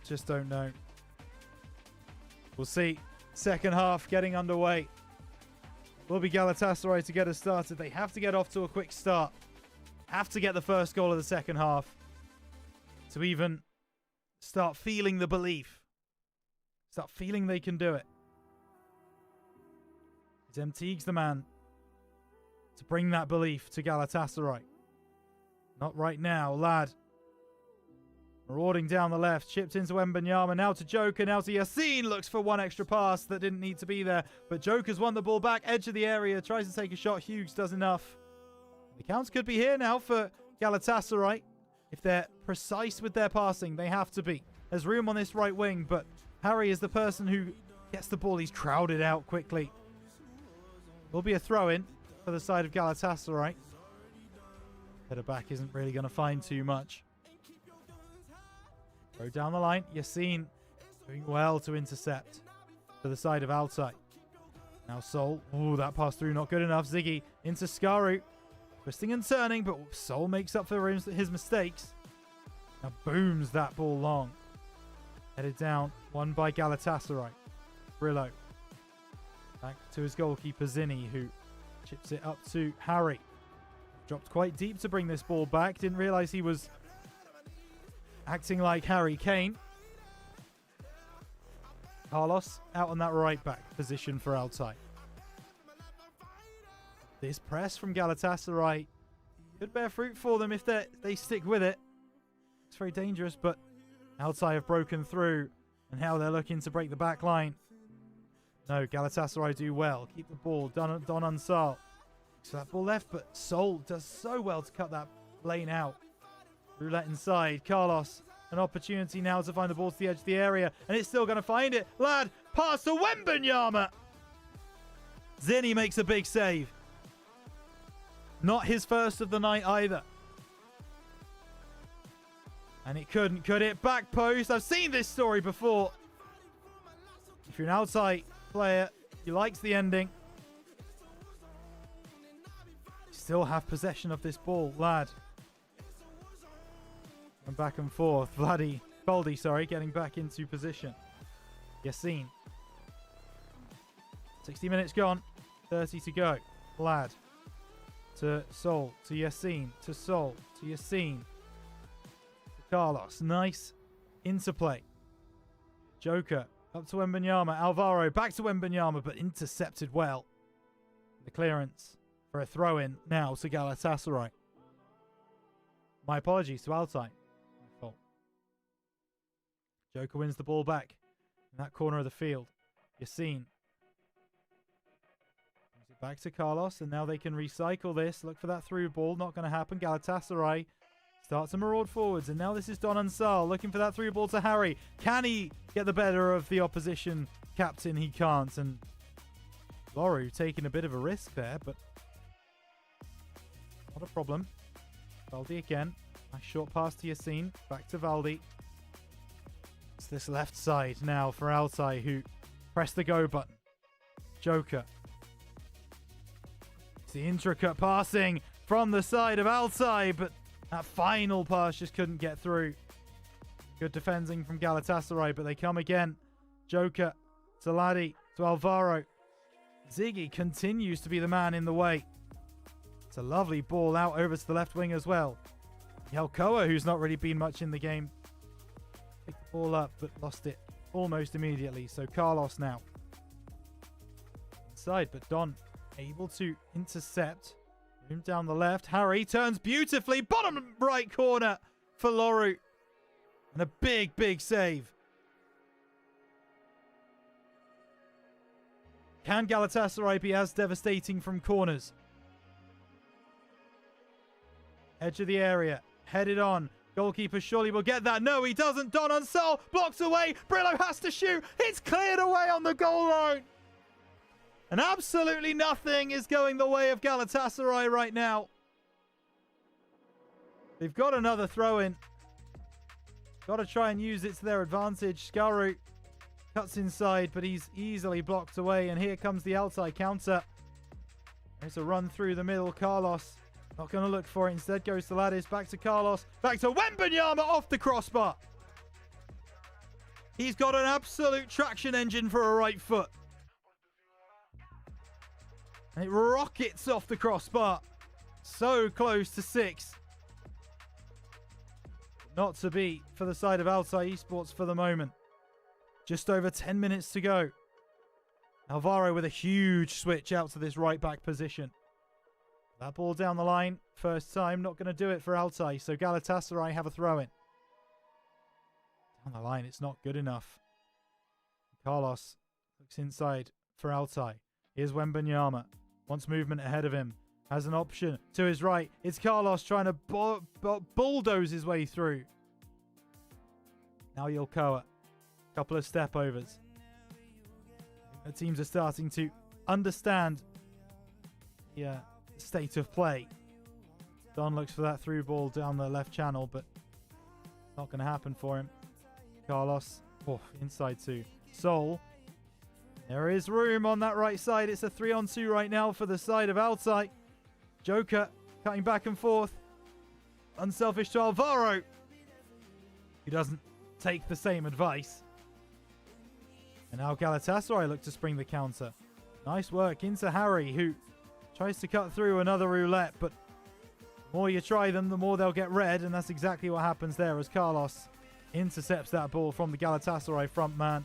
Just don't know. We'll see. Second half getting underway. Will be Galatasaray to get us started. They have to get off to a quick start. Have to get the first goal of the second half to even start feeling the belief. Start feeling they can do it. Is MTeagues the man to bring that belief to Galatasaray? Not right now, Lad. Marauding down the left, chipped into Wembanyama, now to Joker, now to Yassine, looks for one extra pass that didn't need to be there, but Joker's won the ball back, edge of the area, tries to take a shot, Hughes does enough. The counts could be here now for Galatasaray. If they're precise with their passing, they have to be. There's room on this right wing, but Harry is the person who gets the ball, he's crowded out quickly. Will be a throw-in for the side of Galatasaray. Header back isn't really going to find too much. Go down the line. Yassine doing well to intercept for the side of Altai. Now Sol. Ooh, that pass through not good enough. Ziggy into Skaru. Twisting and turning, but Sol makes up for his mistakes. Now booms that ball long. Headed down. Won by Galatasaray. Brillo. Back to his goalkeeper Zinni, who chips it up to Harry. Dropped quite deep to bring this ball back. Didn't realize he was acting like Harry Kane. Carlos out on that right back position for Altai. This press from Galatasaray could bear fruit for them if they stick with it. It's very dangerous, but Altai have broken through, and now they're looking to break the back line. No, Galatasaray do well. Keep the ball. Don Ansal. So that ball left, but Sol does so well to cut that lane out. Roulette inside. Carlos, an opportunity now to find the ball to the edge of the area, and it's still going to find it. Lad, pass to Wembanyama. Zinni makes a big save. Not his first of the night either. And it couldn't, could it? Back post. I've seen this story before. If you're an outside player, he likes the ending. Still have possession of this ball, Lad. And back and forth. Vladdy Baldi, sorry, getting back into position. Yassine. 60 minutes gone. 30 to go. Lad. To Sol. To Yassine. To Sol. To Yassine. To Carlos. Nice interplay. Joker. Up to Wembanyama. Alvaro. Back to Wembanyama, but intercepted well. The clearance for a throw-in now to Galatasaray. My apologies to Altay. Joker wins the ball back in that corner of the field. Yassine. Brings it back to Carlos, and now they can recycle this. Look for that through ball. Not going to happen. Galatasaray starts to maraud forwards, and now this is Don Ansal looking for that through ball to Harry. Can he get the better of the opposition captain? He can't, and Loru taking a bit of a risk there, but not a problem. Valdi again. Nice short pass to Yassine. Back to Valdi. It's this left side now for Altay, who pressed the go button. Joker. It's the intricate passing from the side of Altay, but that final pass just couldn't get through. Good defending from Galatasaray, but they come again. Joker to Laddie to Alvaro. Ziggy continues to be the man in the way. It's a lovely ball out over to the left wing as well. Yelkoa, who's not really been much in the game, picked the ball up but lost it almost immediately. So Carlos now inside, but Don able to intercept. Room down the left. Harry turns beautifully. Bottom right corner for Loru. And a big, big save. Can Galatasaray be as devastating from corners? Edge of the area. Headed on. Goalkeeper surely will get that. No, he doesn't. Don Ansal blocks away. Brillo has to shoot. It's cleared away on the goal line. And absolutely nothing is going the way of Galatasaray right now. They've got another throw-in. Got to try and use it to their advantage. Skaru cuts inside, but he's easily blocked away. And here comes the outside counter. There's a run through the middle. Carlos not going to look for it. Instead goes to Ladis. Back to Carlos. Back to Wembanyama off the crossbar. He's got an absolute traction engine for a right foot. And it rockets off the crossbar. So close to 6. Not to be for the side of Altay Esports for the moment. Just over 10 minutes to go. Alvaro with a huge switch out to this right back position. That ball down the line. First time. Not going to do it for Altay. So Galatasaray have a throw in. Down the line. It's not good enough. Carlos looks inside for Altay. Here's Wembanyama. Wants movement ahead of him. Has an option to his right. It's Carlos trying to bulldoze his way through. Now Yilkoa. Couple of step overs. The teams are starting to understand the state of play. Don looks for that through ball down the left channel, but not going to happen for him. Carlos. Inside two. Sol. There is room on that right side. It's a 3-on-2 right now for the side of Altay. Joker cutting back and forth. Unselfish to Alvaro. He doesn't take the same advice. And now Galatasaray look to spring the counter. Nice work into Harry, who tries to cut through another roulette. But the more you try them, the more they'll get red. And that's exactly what happens there as Carlos intercepts that ball from the Galatasaray front man.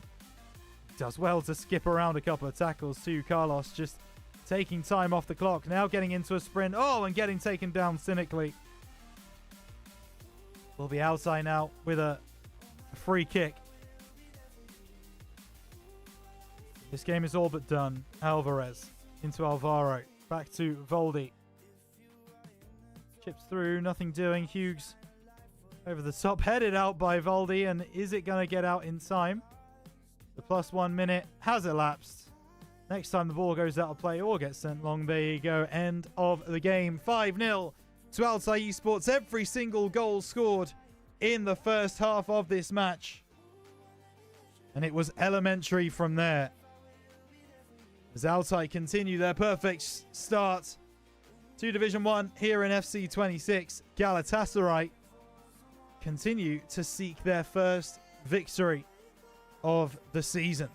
Does well to skip around a couple of tackles too. Carlos just taking time off the clock. Now getting into a sprint. And getting taken down cynically. Will be outside now with a free kick. This game is all but done. Alvarez into Alvaro. Back to Voldy. Chips through. Nothing doing. Hughes over the top. Headed out by Voldy. And is it going to get out in time? The +1 minute has elapsed. Next time the ball goes out of play or gets sent long, there you go. End of the game. 5-0 to Altay Esports. Every single goal scored in the first half of this match. And it was elementary from there. As Altay continue their perfect start to Division 1 here in FC26. Galatasaray continue to seek their first victory of the season.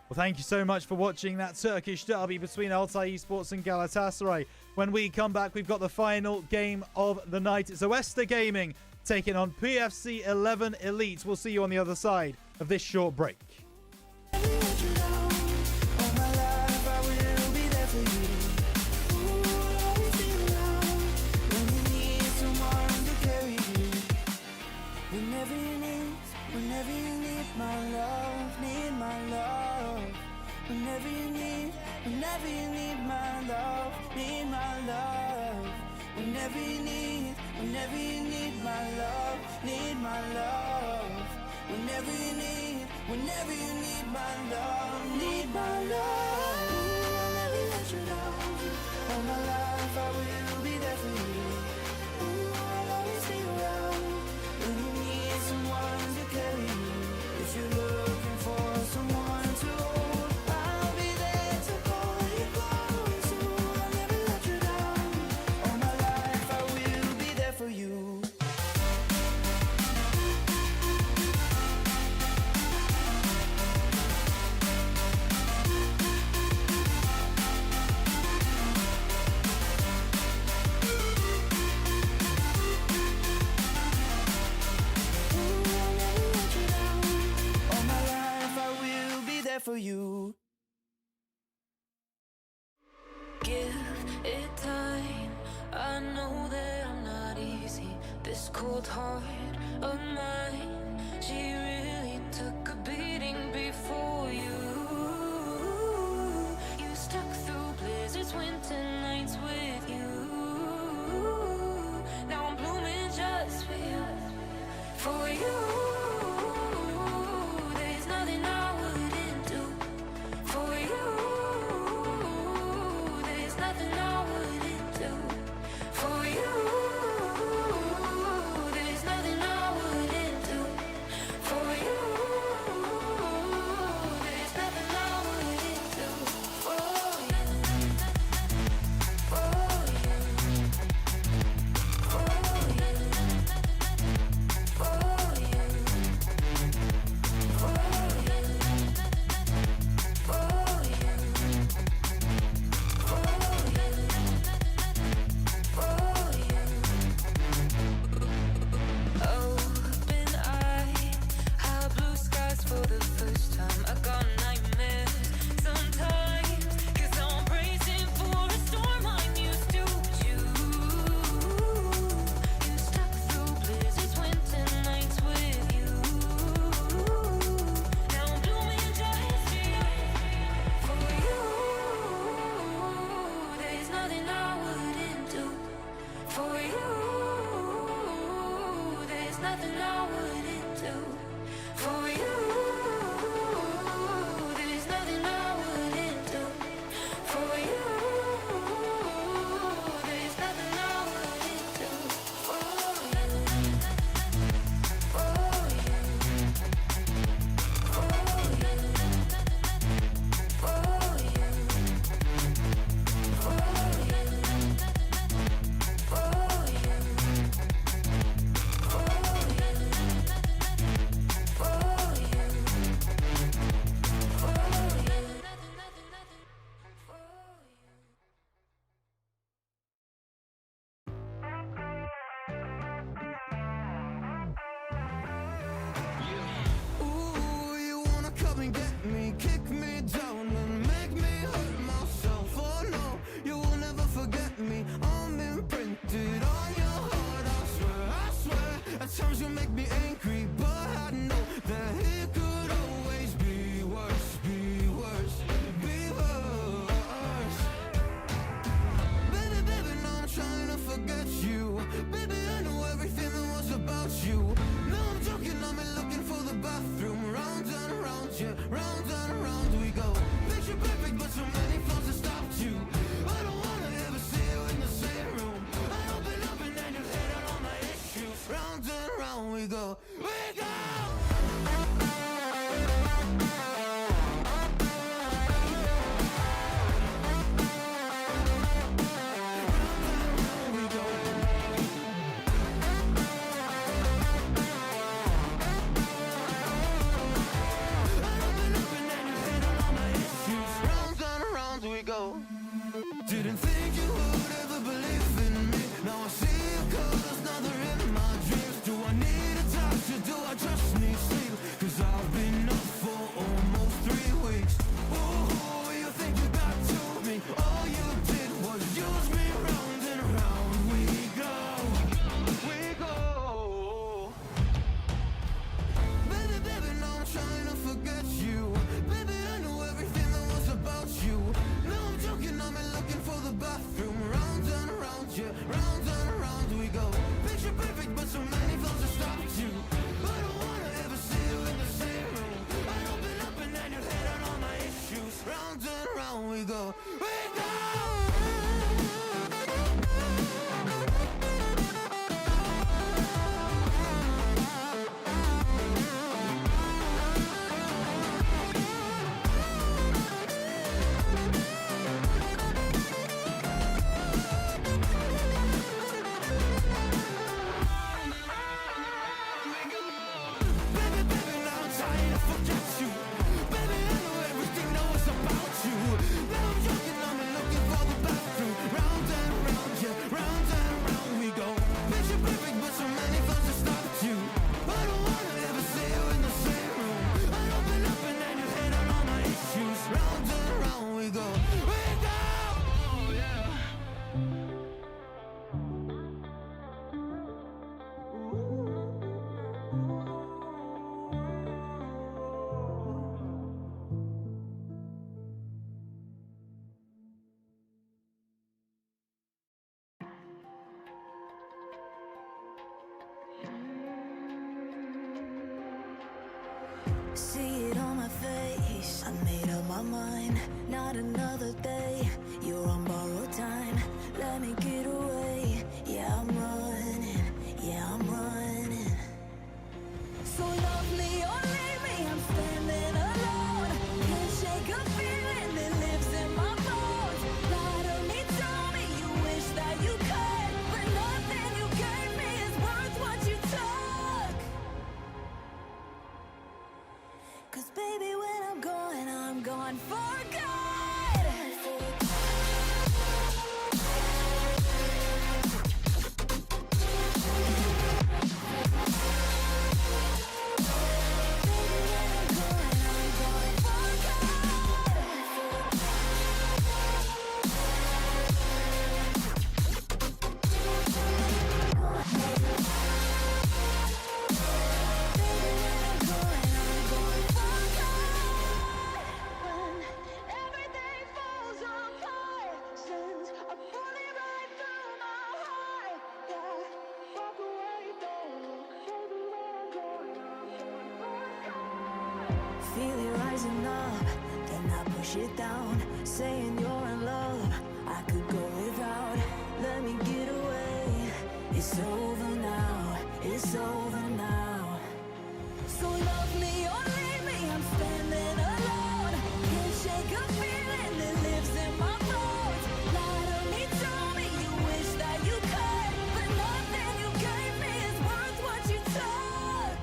Well, thank you so much for watching that Turkish derby between Altay Esports and Galatasaray. When we come back, we've got the final game of the night. It's Oesta Gaming taking on PFC 11 Elite. We'll see you on the other side of this short break. Whenever you need my love, need my love. Whenever you need my love, need my love. Whenever you need my love, need my love. Whenever you need my love, need my love. I'll never let you down. All my life I will be there for you. I'll always be around. When you need someone to carry you, if you're looking for someone to hold, I'll be there to pull you close. I'll never let you down. All my life I will be there for you. For you. Give it time. I know that I'm not easy. This cold heart of mine, she really took a beating before you. You stuck through blizzards, winter nights with you. Now I'm blooming just for you. For you. place. I made up my mind, not another day. You're on borrowed time, let me get away. Yeah, I'm running, yeah, I'm running. So love me or leave me, I'm standing alone. Can't shake a feeling that lives in my bones. Lie to me, tell me you wish that you could, but nothing you gave me is worth what you took. 'Cause baby, when I'm gone for good. Feel it rising up, then I push it down, saying you're in love. I could go without, let me get away. It's over now, it's over now. So love me or leave me, I'm standing alone. Can't shake a feeling that lives in my bones. Lie to me, tell me you wish that you could, but nothing you gave me is worth what you took.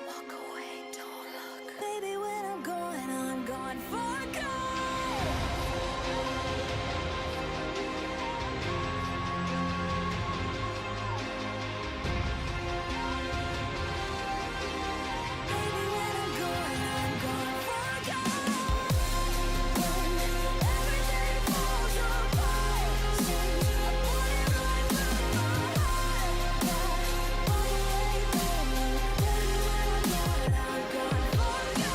Walk away, don't look. Baby, when I'm gone for good. Baby, when I'm gone for good. When everything falls apart, since I put it right through my heart. Yeah, walk away, don't look. Baby, when I'm gone for good.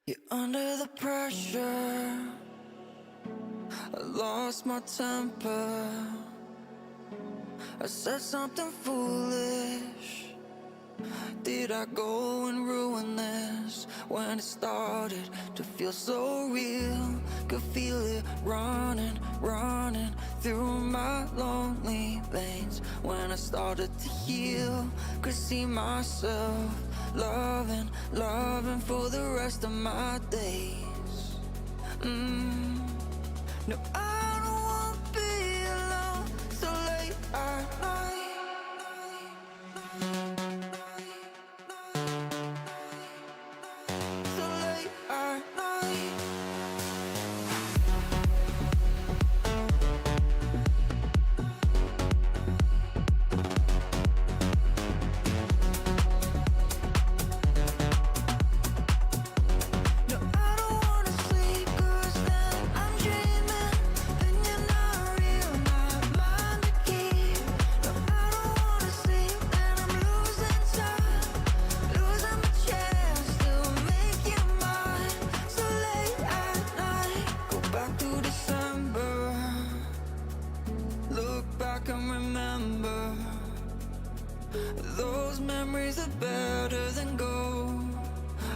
You're under the pressure. I lost my temper. I said something foolish. Did I go and ruin this? When it started to feel so real, could feel it running, running through my lonely veins. When I started to heal, could see myself loving, loving for the rest of my days. No, I don't want to be alone so late at night. So late at night. No, I don't wanna sleep 'cause then I'm dreaming, and you're not real, not mine to keep. No, I don't wanna sleep, and I'm losing time, losing my chance to make you mine. So late at night, go back to December, look back and remember. Those memories are better than gold.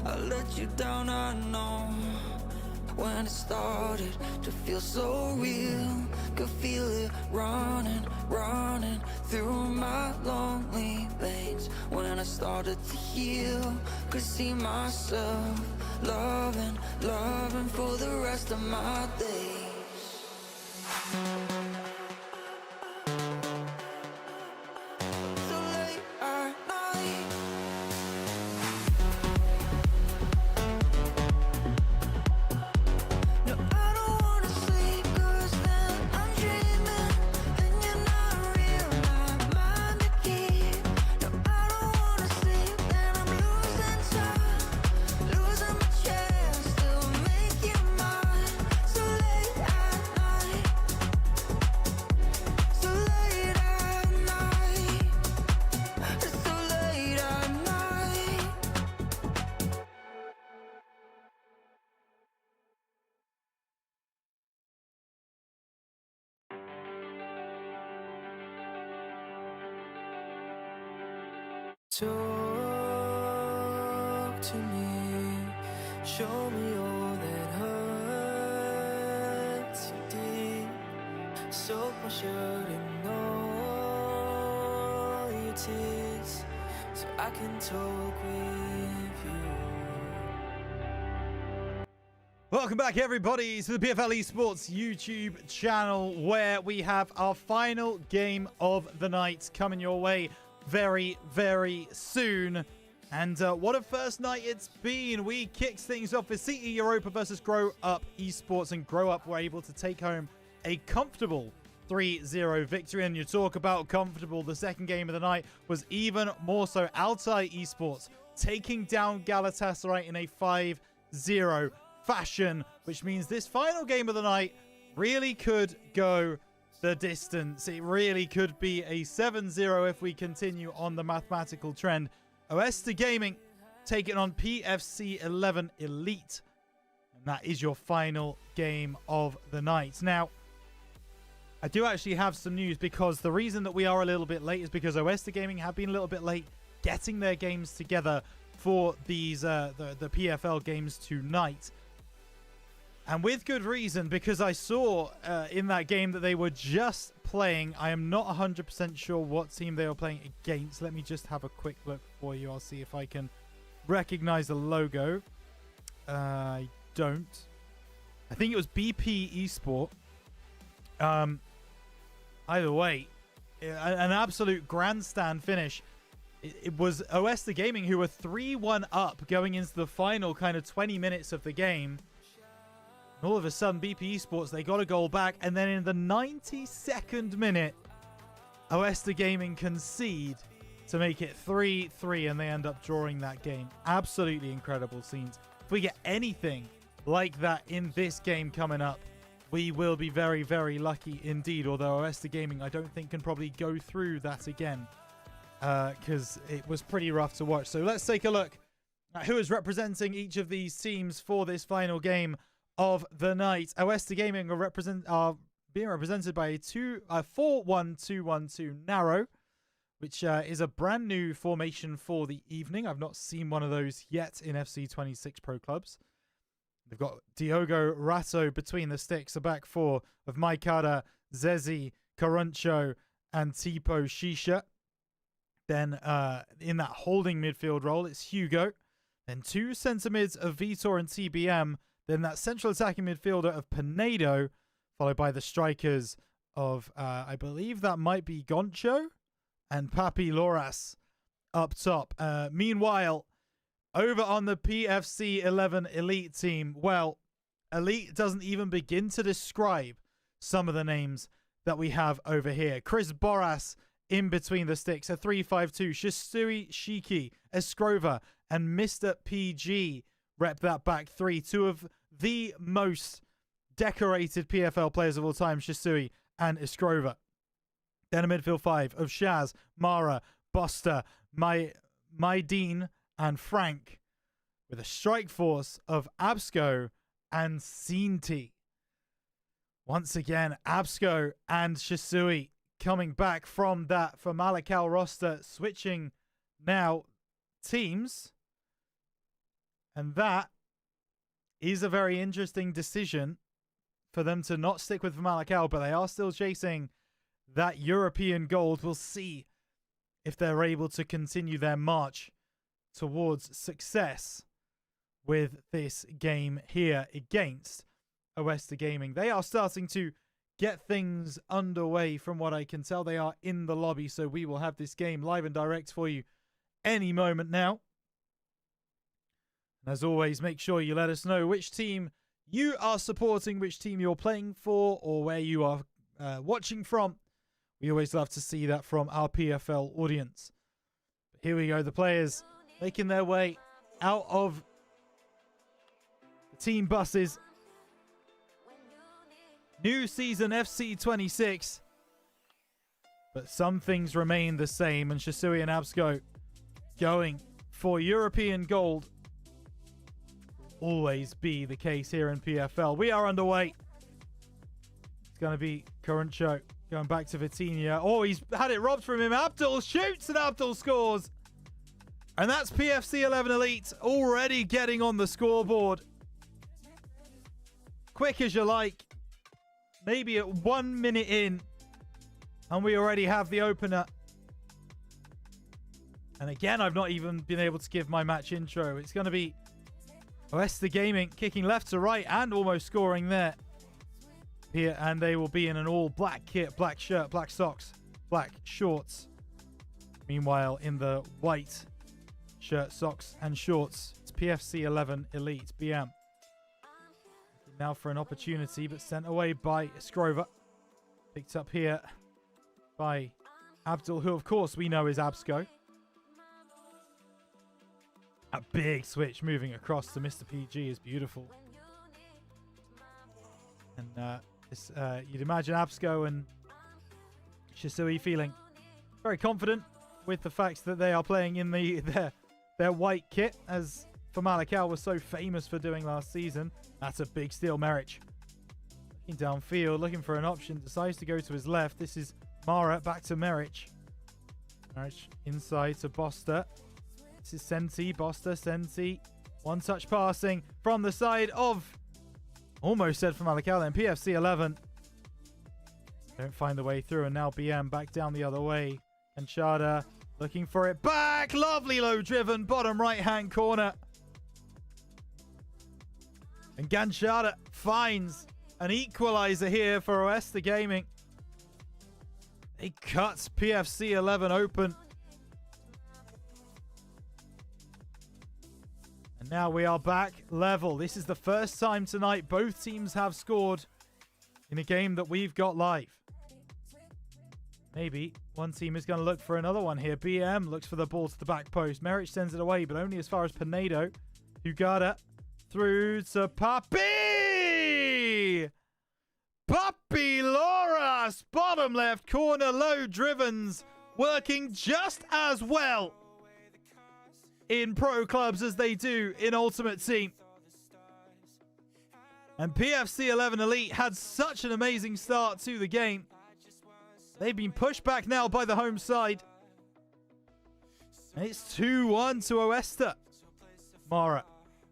I let you down, I know. When it started to feel so real, could feel it running, running through my lonely veins. When I started to heal, could see myself loving, loving for the rest of my days. So late at night. No, I don't wanna sleep 'cause then I'm dreaming, and you're Talk to me, show me all that hurts you deep. Soak my shirt in all your tears, so I can talk with you. Welcome back, everybody, to the PFL Esports YouTube channel, where we have our final game of the night coming your way very, very soon. And what a first night it's been. We kicked things off with CE Europa versus Grow Up Esports, and Grow Up were able to take home a comfortable 3-0 victory. And you talk about comfortable, the second game of the night was even more so. Altai Esports taking down Galatasaray in a 5-0 fashion, which means this final game of the night really could go the distance. It really could be a 7-0 if we continue on the mathematical trend. Oesta Gaming taking on PFC 11 Elite, and that is your final game of the night. Now, I do actually have some news, because the reason that we are a little bit late is because Oesta Gaming have been a little bit late getting their games together for these the PFL games tonight. And with good reason, because I saw in that game that they were just playing. I am not 100% sure what team they were playing against. Let me just have a quick look for you. I'll see if I can recognize the logo. I don't. I think it was BP Esport. Either way, an absolute grandstand finish. It was Oesta Gaming who were 3-1 up going into the final kind of 20 minutes of the game. All of a sudden, BP Esports, they got a goal back. And then in the 92nd minute, Oesta Gaming concede to make it 3-3. And they end up drawing that game. Absolutely incredible scenes. If we get anything like that in this game coming up, we will be very, very lucky indeed. Although Oesta Gaming, I don't think, can probably go through that again, because it was pretty rough to watch. So let's take a look at who is representing each of these teams for this final game of the night. Oesta Gaming are being represented by a 4-1-2-1-2 narrow, which is a brand new formation for the evening. I've not seen one of those yet in FC26 Pro Clubs. They've got Diogo Rato between the sticks, a back four of Maikada, Zezi, Caruncho, and Tipo Shisha. Then in that holding midfield role, it's Hugo. Then two centre mids of Vitor and TBM. Then that central attacking midfielder of Pinedo, followed by the strikers of, I believe that might be Goncho and Papi Loras up top. Meanwhile, over on the PFC 11 Elite team, well, Elite doesn't even begin to describe some of the names that we have over here. Chris Boras in between the sticks, a 3-5-2. Shisui Shiki, Escrova, and Mr. PG rep that back three. Two of the most decorated PFL players of all time, Shisui and Escrova. Then a midfield five of Shaz, Mara, Bosta, Maideen, and Frank, with a strike force of Absco and Sinti. Once again, Absco and Shisui coming back from that for Malakal roster, switching now teams. And that is a very interesting decision for them to not stick with Malakal, but they are still chasing that European gold. We'll see if they're able to continue their march towards success with this game here against Oesta Gaming. They are starting to get things underway from what I can tell. They are in the lobby, so we will have this game live and direct for you any moment now. And as always, make sure you let us know which team you are supporting, which team you're playing for, or where you are watching from. We always love to see that from our PFL audience. But here we go, the players making their way out of the team buses. New season FC26. But some things remain the same, and Shisui and Absco going for European gold. Always be the case here in PFL. We are underway. It's going to be Caruncho going back to Vitinha. Oh, he's had it robbed from him. Abdul shoots and Abdul scores. And that's PFC 11 Elite already getting on the scoreboard. Quick as you like. Maybe at 1 minute in. And we already have the opener. And again, I've not even been able to give my match intro. It's going to be Oesta Gaming kicking left to right and almost scoring there. Here, and they will be in an all black kit, black shirt, black socks, black shorts. Meanwhile, in the white shirt, socks, and shorts, it's PFC 11 Elite BM. Now for an opportunity, but sent away by Skrover. Picked up here by Abdul, who of course we know is Absco. A big switch moving across to Mr. PG is beautiful. And you'd imagine Absco and Shisui feeling very confident with the fact that they are playing in their white kit, as Famalicão was so famous for doing last season. That's a big steal, Meric. Looking downfield, looking for an option, decides to go to his left. This is Mara, back to Meric. Meric inside to Boster. This is Senti, Boster, Senti. One touch passing from the side of, almost said Famalicão then, PFC 11. Don't find the way through, and now BM back down the other way. And Chada looking for it back. Lovely low driven, bottom right hand corner. And Ganchada finds an equalizer here for Oesta Gaming. He cuts PFC 11 open. And now we are back level. This is the first time tonight both teams have scored in a game that we've got live. Maybe one team is going to look for another one here. BM looks for the ball to the back post. Meric sends it away, but only as far as Pinedo. Hugada through to Papi! Papi Loras! Bottom left corner, low drivens. Working just as well in pro clubs as they do in Ultimate Team. And PFC 11 Elite had such an amazing start to the game. They've been pushed back now by the home side. And it's 2-1 to Oesta. Mara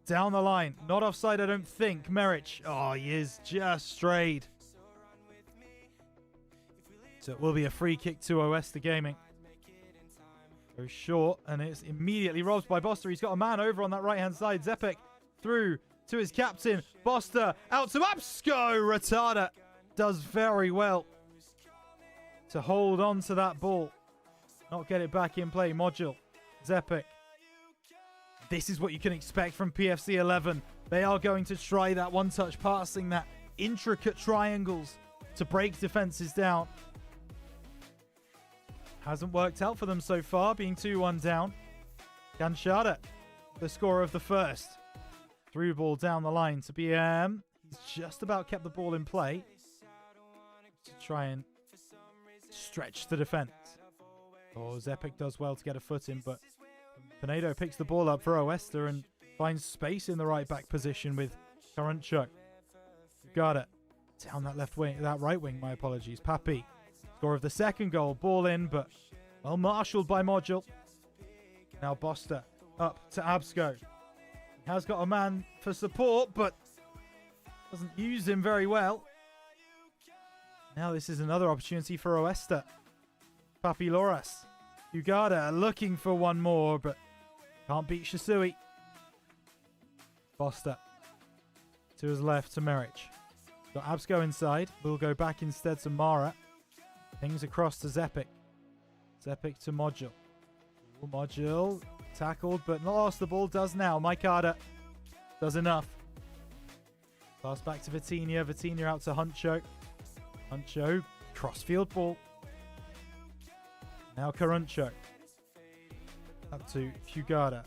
down the line. Not offside, I don't think. Meric. Oh, he is just strayed. So it will be a free kick to Oesta Gaming. Goes short, and it's immediately robbed by Boster. He's got a man over on that right-hand side. Zepek through to his captain. Boster out to Absco. Ratada does very well to hold on to that ball. Not get it back in play. Module. Zepek. This is what you can expect from PFC 11. They are going to try that one-touch passing, that intricate triangles to break defenses down. Hasn't worked out for them so far, being 2-1 down. Ganchada, the scorer of the first. Through ball down the line to BM. He's just about kept the ball in play to try and stretch the defense. Oh, Zepek does well to get a foot in, but Pinedo picks the ball up for Oesta and finds space in the right back position with Caruncho. Got it. Down that left wing, that right wing, my apologies. Papi. Score of the second goal. Ball in, but well marshalled by Module. Now Boster up to Absco. He has got a man for support, but doesn't use him very well. Now this is another opportunity for Oesta. Papi Loras. Ugada looking for one more, but can't beat Shisui. Boster to his left to Meric. Got Absco inside. We'll go back instead to Mara. Things across to Zepek. Zepek to Module. Module tackled, but not lost the ball. Does now. Maikada does enough. Pass back to Vitinha. Vitinha out to Huncho. Huncho, crossfield ball. Now Caruncho. Up to Fugada.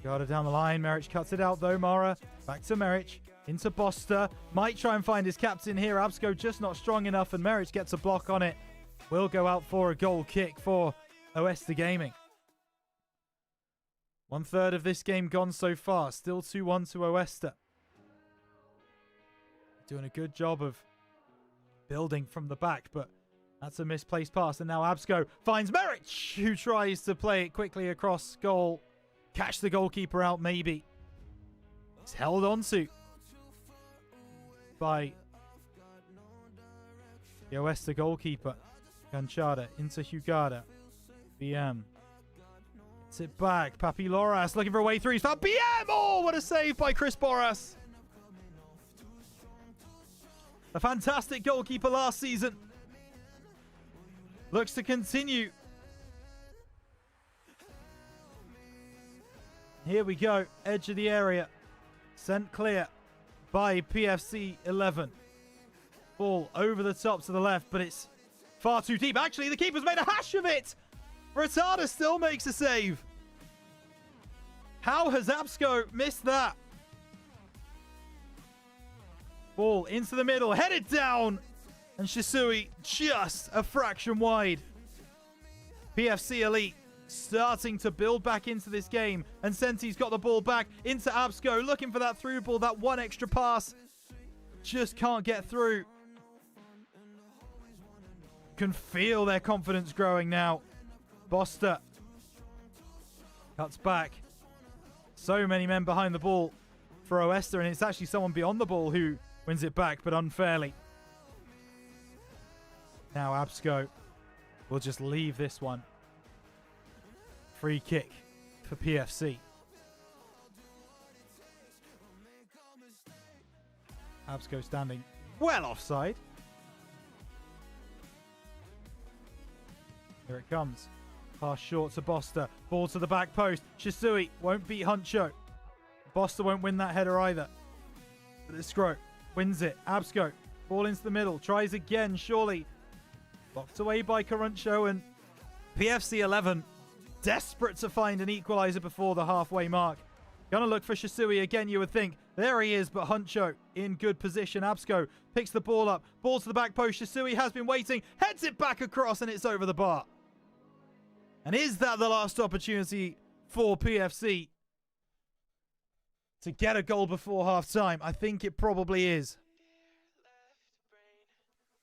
Fugada down the line. Meric cuts it out though. Mara back to Meric. Into Boster. Might try and find his captain here. Absco just not strong enough, and Meric gets a block on it. Will go out for a goal kick for Oesta Gaming. 1/3 of this game gone so far. Still 2-1 to Oesta. Doing a good job of building from the back, but That's a misplaced pass. And now Absco finds Merrick, who tries to play it quickly across goal. Catch the goalkeeper out, maybe. It's held on to by the Oesta goalkeeper. Ganchada into Hugada. BM. It's it back. Papi Loras looking for a way through. He's found BM! Oh, what a save by Chris Boras. A fantastic goalkeeper last season. Looks to continue. Here we go. Edge of the area. Sent clear by PFC 11. Ball over the top to the left, but it's far too deep. Actually, the keeper's made a hash of it. Ratada still makes a save. How has Absco missed that? Ball into the middle, headed down. And Shisui just a fraction wide. PFC Elite starting to build back into this game. And Senti's got the ball back into Absco, looking for that through ball, that one extra pass. Just can't get through. Can feel their confidence growing now. Boster cuts back. So many men behind the ball for Oesta, and it's actually someone beyond the ball who wins it back, but unfairly. Now Absco will just leave this one. Free kick for PFC. Absco standing well offside. Here it comes. Pass short to Boster. Ball to the back post. Shisui won't beat Huncho. Boster won't win that header either. But Iskro wins it. Absco. Ball into the middle. Tries again, surely. Locked away by Caruncho, and PFC 11 desperate to find an equalizer before the halfway mark. Gonna look for Shisui again, you would think. There he is, but Huncho in good position. Absco picks the ball up. Ball to the back post. Shisui has been waiting. Heads it back across, and it's over the bar. And is that the last opportunity for PFC to get a goal before half-time? I think it probably is.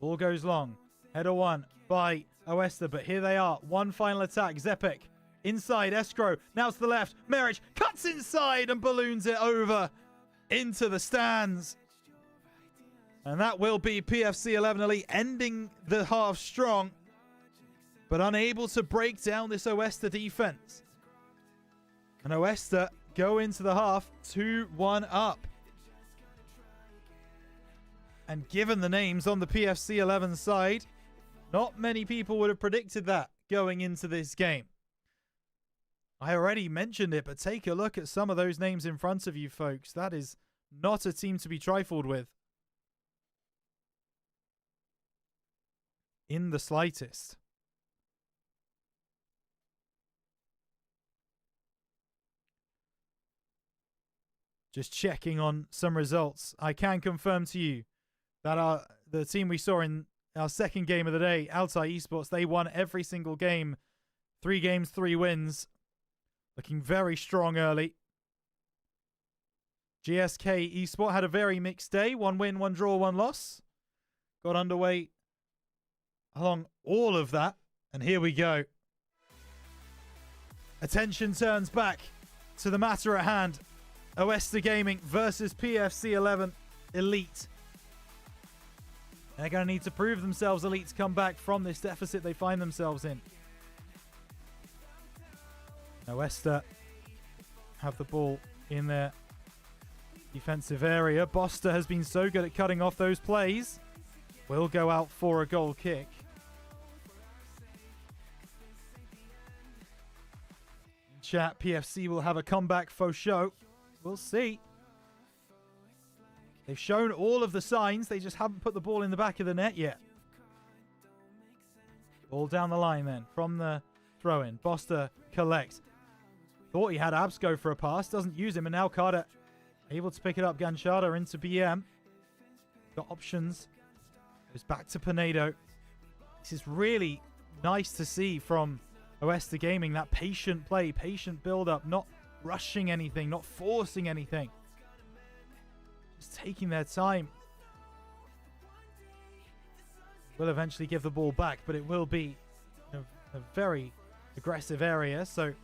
Ball goes long. Header one by Oesta, but here they are. One final attack. Zepek inside. Escrow now to the left. Merich cuts inside and balloons it over into the stands. And that will be PFC 11 Elite ending the half strong, but unable to break down this Oesta defense. And Oesta go into the half 2-1 up. And given the names on the PFC 11 side, not many people would have predicted that going into this game. I already mentioned it, but take a look at some of those names in front of you, folks. That is not a team to be trifled with in the slightest. Just checking on some results. I can confirm to you that the team we saw in our second game of the day, Altai Esports, they won every single game. 3 games, 3 wins. Looking very strong early. GSK Esport had a very mixed day. 1 win, 1 draw, 1 loss. Got underway along all of that. And here we go. Attention turns back to the matter at hand. Oesta Gaming versus PFC 11 Elite. They're going to need to prove themselves Elite to come back from this deficit they find themselves in. Oesta have the ball in their defensive area. Boster has been so good at cutting off those plays. Will go out for a goal kick. In chat, PFC will have a comeback faux show. We'll see. They've shown all of the signs. They just haven't put the ball in the back of the net yet. Ball down the line then from the throw-in. Boster collects. Thought he had Absco for a pass. Doesn't use him. And now Carter able to pick it up. Ganchada into BM. Got options. Goes back to Pinedo. This is really nice to see from Oesta Gaming. That patient play, patient build-up. Not rushing anything. Not forcing anything. Just taking their time. will eventually give the ball back, but it will be a very aggressive area, so it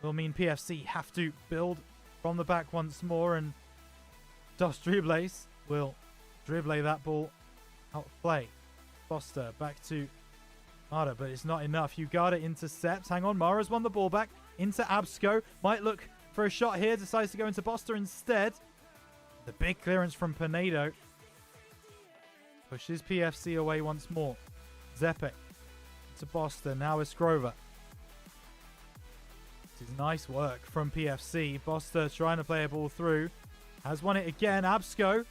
will mean PFC have to build from the back once more, and Dos Dribles will dribble that ball out of play. Foster back to Mara, but it's not enough. Ugarte intercepts. Hang on, Mara's won the ball back into Absco. Might look for a shot here, decides to go into Boster instead. The big clearance from Pinedo pushes PFC away once more. Zepek to Boster, now Escrover. This is nice work from PFC. Boster trying to play a ball through. Has won it again. Absco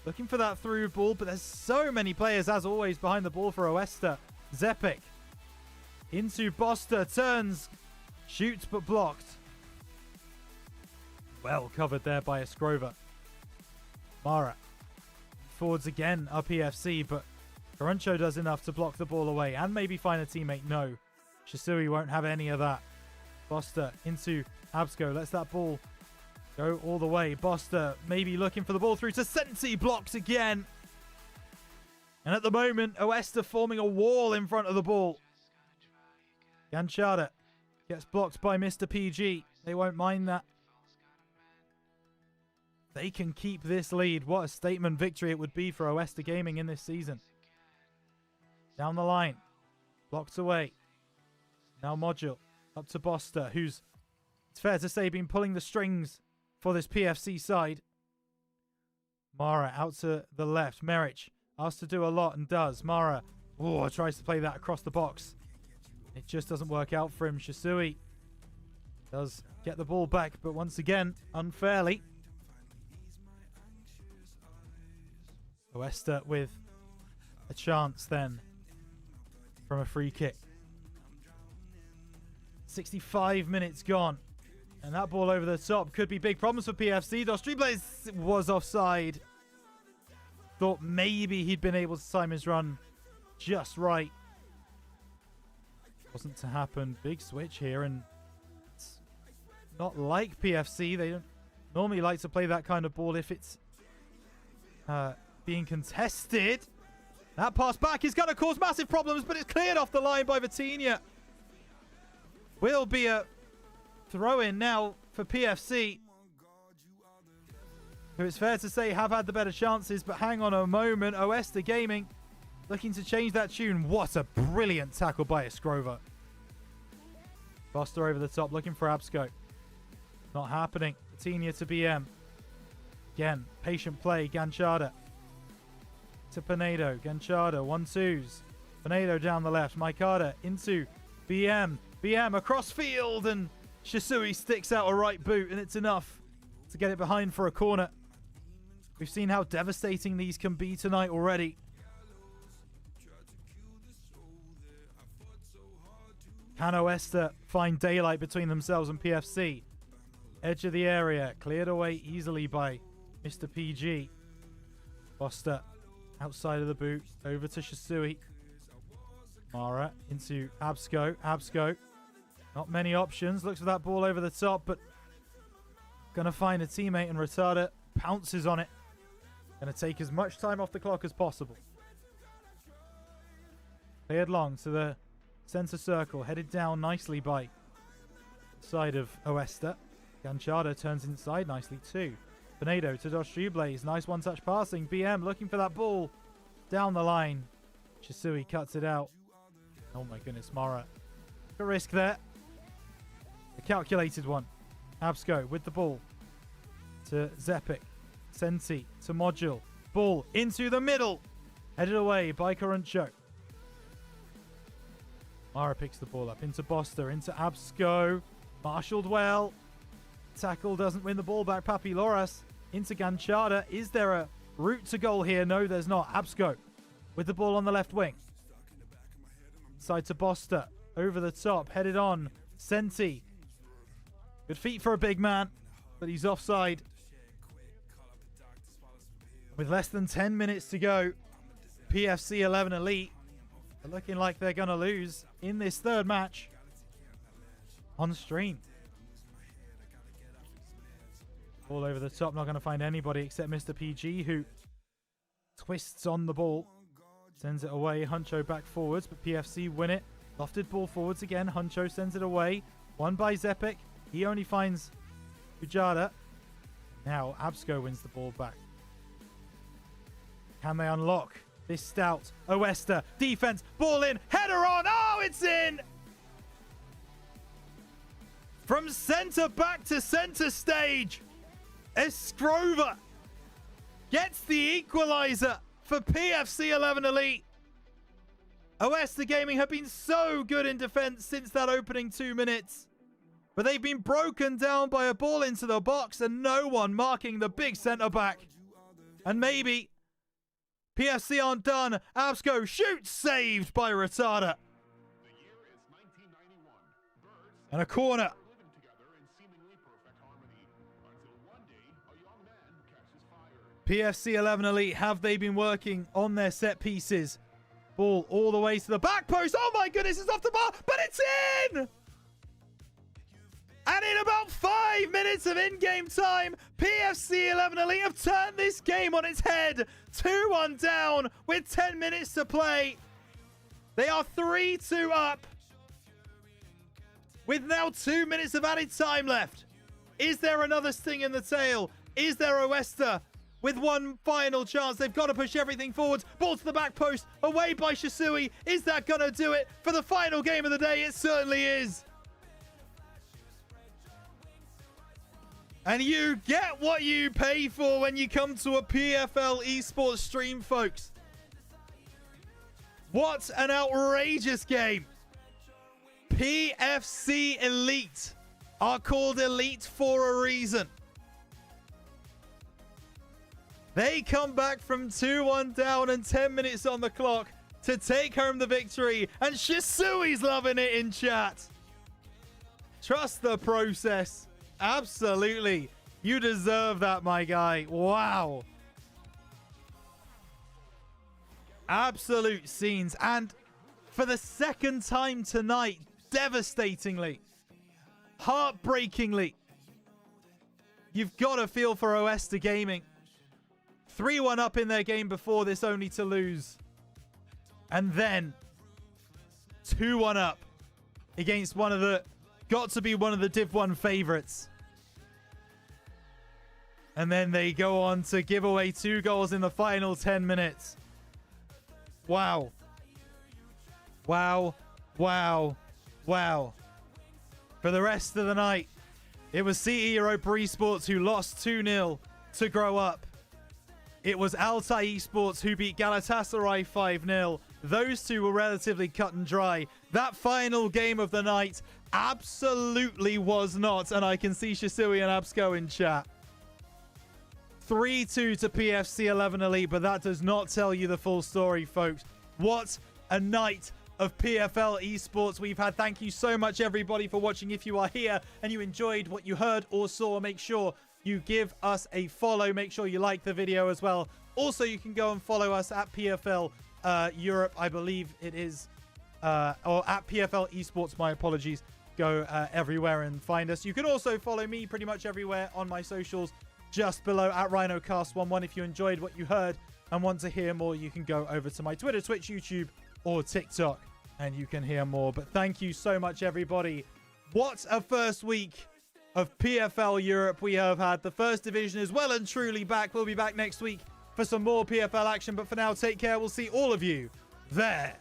looking for that through ball, but there's so many players, as always, behind the ball for Oesta. Zepek into Boster, turns, shoots, but blocked. Well covered there by Escrover. Mara forwards again up PFC, but Caruncho does enough to block the ball away and maybe find a teammate. No, Shisui won't have any of that. Boster into Absco, lets that ball go all the way. Boster maybe looking for the ball through to Senti, blocks again. And at the moment, Oesta forming a wall in front of the ball. Ganchada gets blocked by Mr. PG. They won't mind that. They can keep this lead. What a statement victory it would be for Oesta Gaming in this season. Down the line. Blocked away. Now Module up to Boster, who's, it's fair to say, been pulling the strings for this PFC side. Mara out to the left. Merich asked to do a lot and does. Mara tries to play that across the box. It just doesn't work out for him. Shisui does get the ball back, but once again, unfairly. Oesta with a chance then from a free kick. 65 minutes gone. And that ball over the top could be big problems for PFC. Dos Dribles was offside. Thought maybe he'd been able to time his run just right. Wasn't to happen. Big switch here, and it's not like PFC. They don't normally like to play that kind of ball if it's being contested. That pass back is going to cause massive problems, but it's cleared off the line by Vitinha. Will be a throw-in now for PFC, who it's fair to say have had the better chances, but hang on a moment. Oesta Gaming looking to change that tune. What a brilliant tackle by Escrover. Foster over the top, looking for Absco. Not happening. Vitinha to BM. Again, patient play. Ganchada to Pinedo. Ganchada, 1-2s. Pinedo down the left. Maikada into BM. BM across field, and Shisui sticks out a right boot, and it's enough to get it behind for a corner. We've seen how devastating these can be tonight already. Can Oesta find daylight between themselves and PFC? Edge of the area, cleared away easily by Mr. PG. Foster outside of the boot, over to Shisui. Mara into Absco. Absco, not many options. Looks for that ball over the top, but gonna find a teammate, and Retarda pounces on it. Gonna take as much time off the clock as possible. Cleared long to the center circle, headed down nicely by the side of Oesta. Ganchada turns inside nicely too. Pinedo to Dos Dribles. Nice one-touch passing. BM looking for that ball down the line. Shisui cuts it out. Oh my goodness, Mara. A risk there. A calculated one. Absco with the ball to Zepek. Senti to Module. Ball into the middle. Headed away by Caruncho. Mara picks the ball up into Boster, into Absco. Marshaled well. Tackle doesn't win the ball back. Papi Loras into Ganchada. Is there a route to goal here? No, there's not. Absco with the ball on the left wing. Side to Boster. Over the top. Headed on. Senti. Good feet for a big man, but he's offside. With less than 10 minutes to go, PFC 11 Elite are looking like they're going to lose in this third match on stream. Ball over the top, not going to find anybody except Mr. PG, who twists on the ball. Sends it away. Huncho back forwards, but PFC win it. Lofted ball forwards again. Huncho sends it away. One by Zepik. He only finds Ujada. Now Absco wins the ball back. Can they unlock this stout Oesta? Defense. Ball in. Header on. Oh, it's in! From centre back to centre stage. Eskrova gets the equaliser for PFC 11 Elite. Oesta Gaming have been so good in defense since that opening 2 minutes. But they've been broken down by a ball into the box and no one marking the big centre back. And maybe PFC aren't done. Absco shoots, saved by Retarda. And a corner. PFC 11 Elite, have they been working on their set pieces? Ball all the way to the back post. Oh my goodness, it's off the bar, but it's in! And in about 5 minutes of in-game time, PFC 11 Elite have turned this game on its head. 2-1 down with 10 minutes to play. They are 3-2 up with now 2 minutes of added time left. Is there another sting in the tail? Is there Oesta with one final chance? They've got to push everything forwards. Ball to the back post, away by Shisui. Is that going to do it for the final game of the day? It certainly is. And you get what you pay for when you come to a PFL esports stream, folks. What an outrageous game. PFC Elite are called Elite for a reason. They come back from 2-1 down and 10 minutes on the clock to take home the victory. And Shisui's loving it in chat. Trust the process. Absolutely. You deserve that, my guy. Wow. Absolute scenes. And for the second time tonight, devastatingly, heartbreakingly, you've got to feel for Oesta Gaming. 3-1 up in their game before this, only to lose. And then 2-1 up against one of the, got to be one of the Div 1 favorites. And then they go on to give away 2 goals in the final 10 minutes. Wow. Wow. Wow. Wow. For the rest of the night, it was CE Europa Esports who lost 2-0 to Grow Up. It was Altai Esports who beat Galatasaray 5-0. Those two were relatively cut and dry. That final game of the night absolutely was not. And I can see Shisui and Absco in chat. 3-2 to PFC 11 Elite, but that does not tell you the full story, folks. What a night of PFL esports we've had. Thank you so much, everybody, for watching. If you are here and you enjoyed what you heard or saw, make sure you give us a follow. Make sure you like the video as well. Also, you can go and follow us at PFL Europe, I believe it is, or at PFL Esports, my apologies. Go everywhere and find us. You can also follow me pretty much everywhere on my socials, just below at RhinoCast11. If you enjoyed what you heard and want to hear more, you can go over to my Twitter, Twitch, YouTube, or TikTok, and you can hear more. But thank you so much, everybody. What a first week of PFL Europe we have had. The first division is well and truly back. We'll be back next week for some more PFL action. But for now, take care. We'll see all of you there.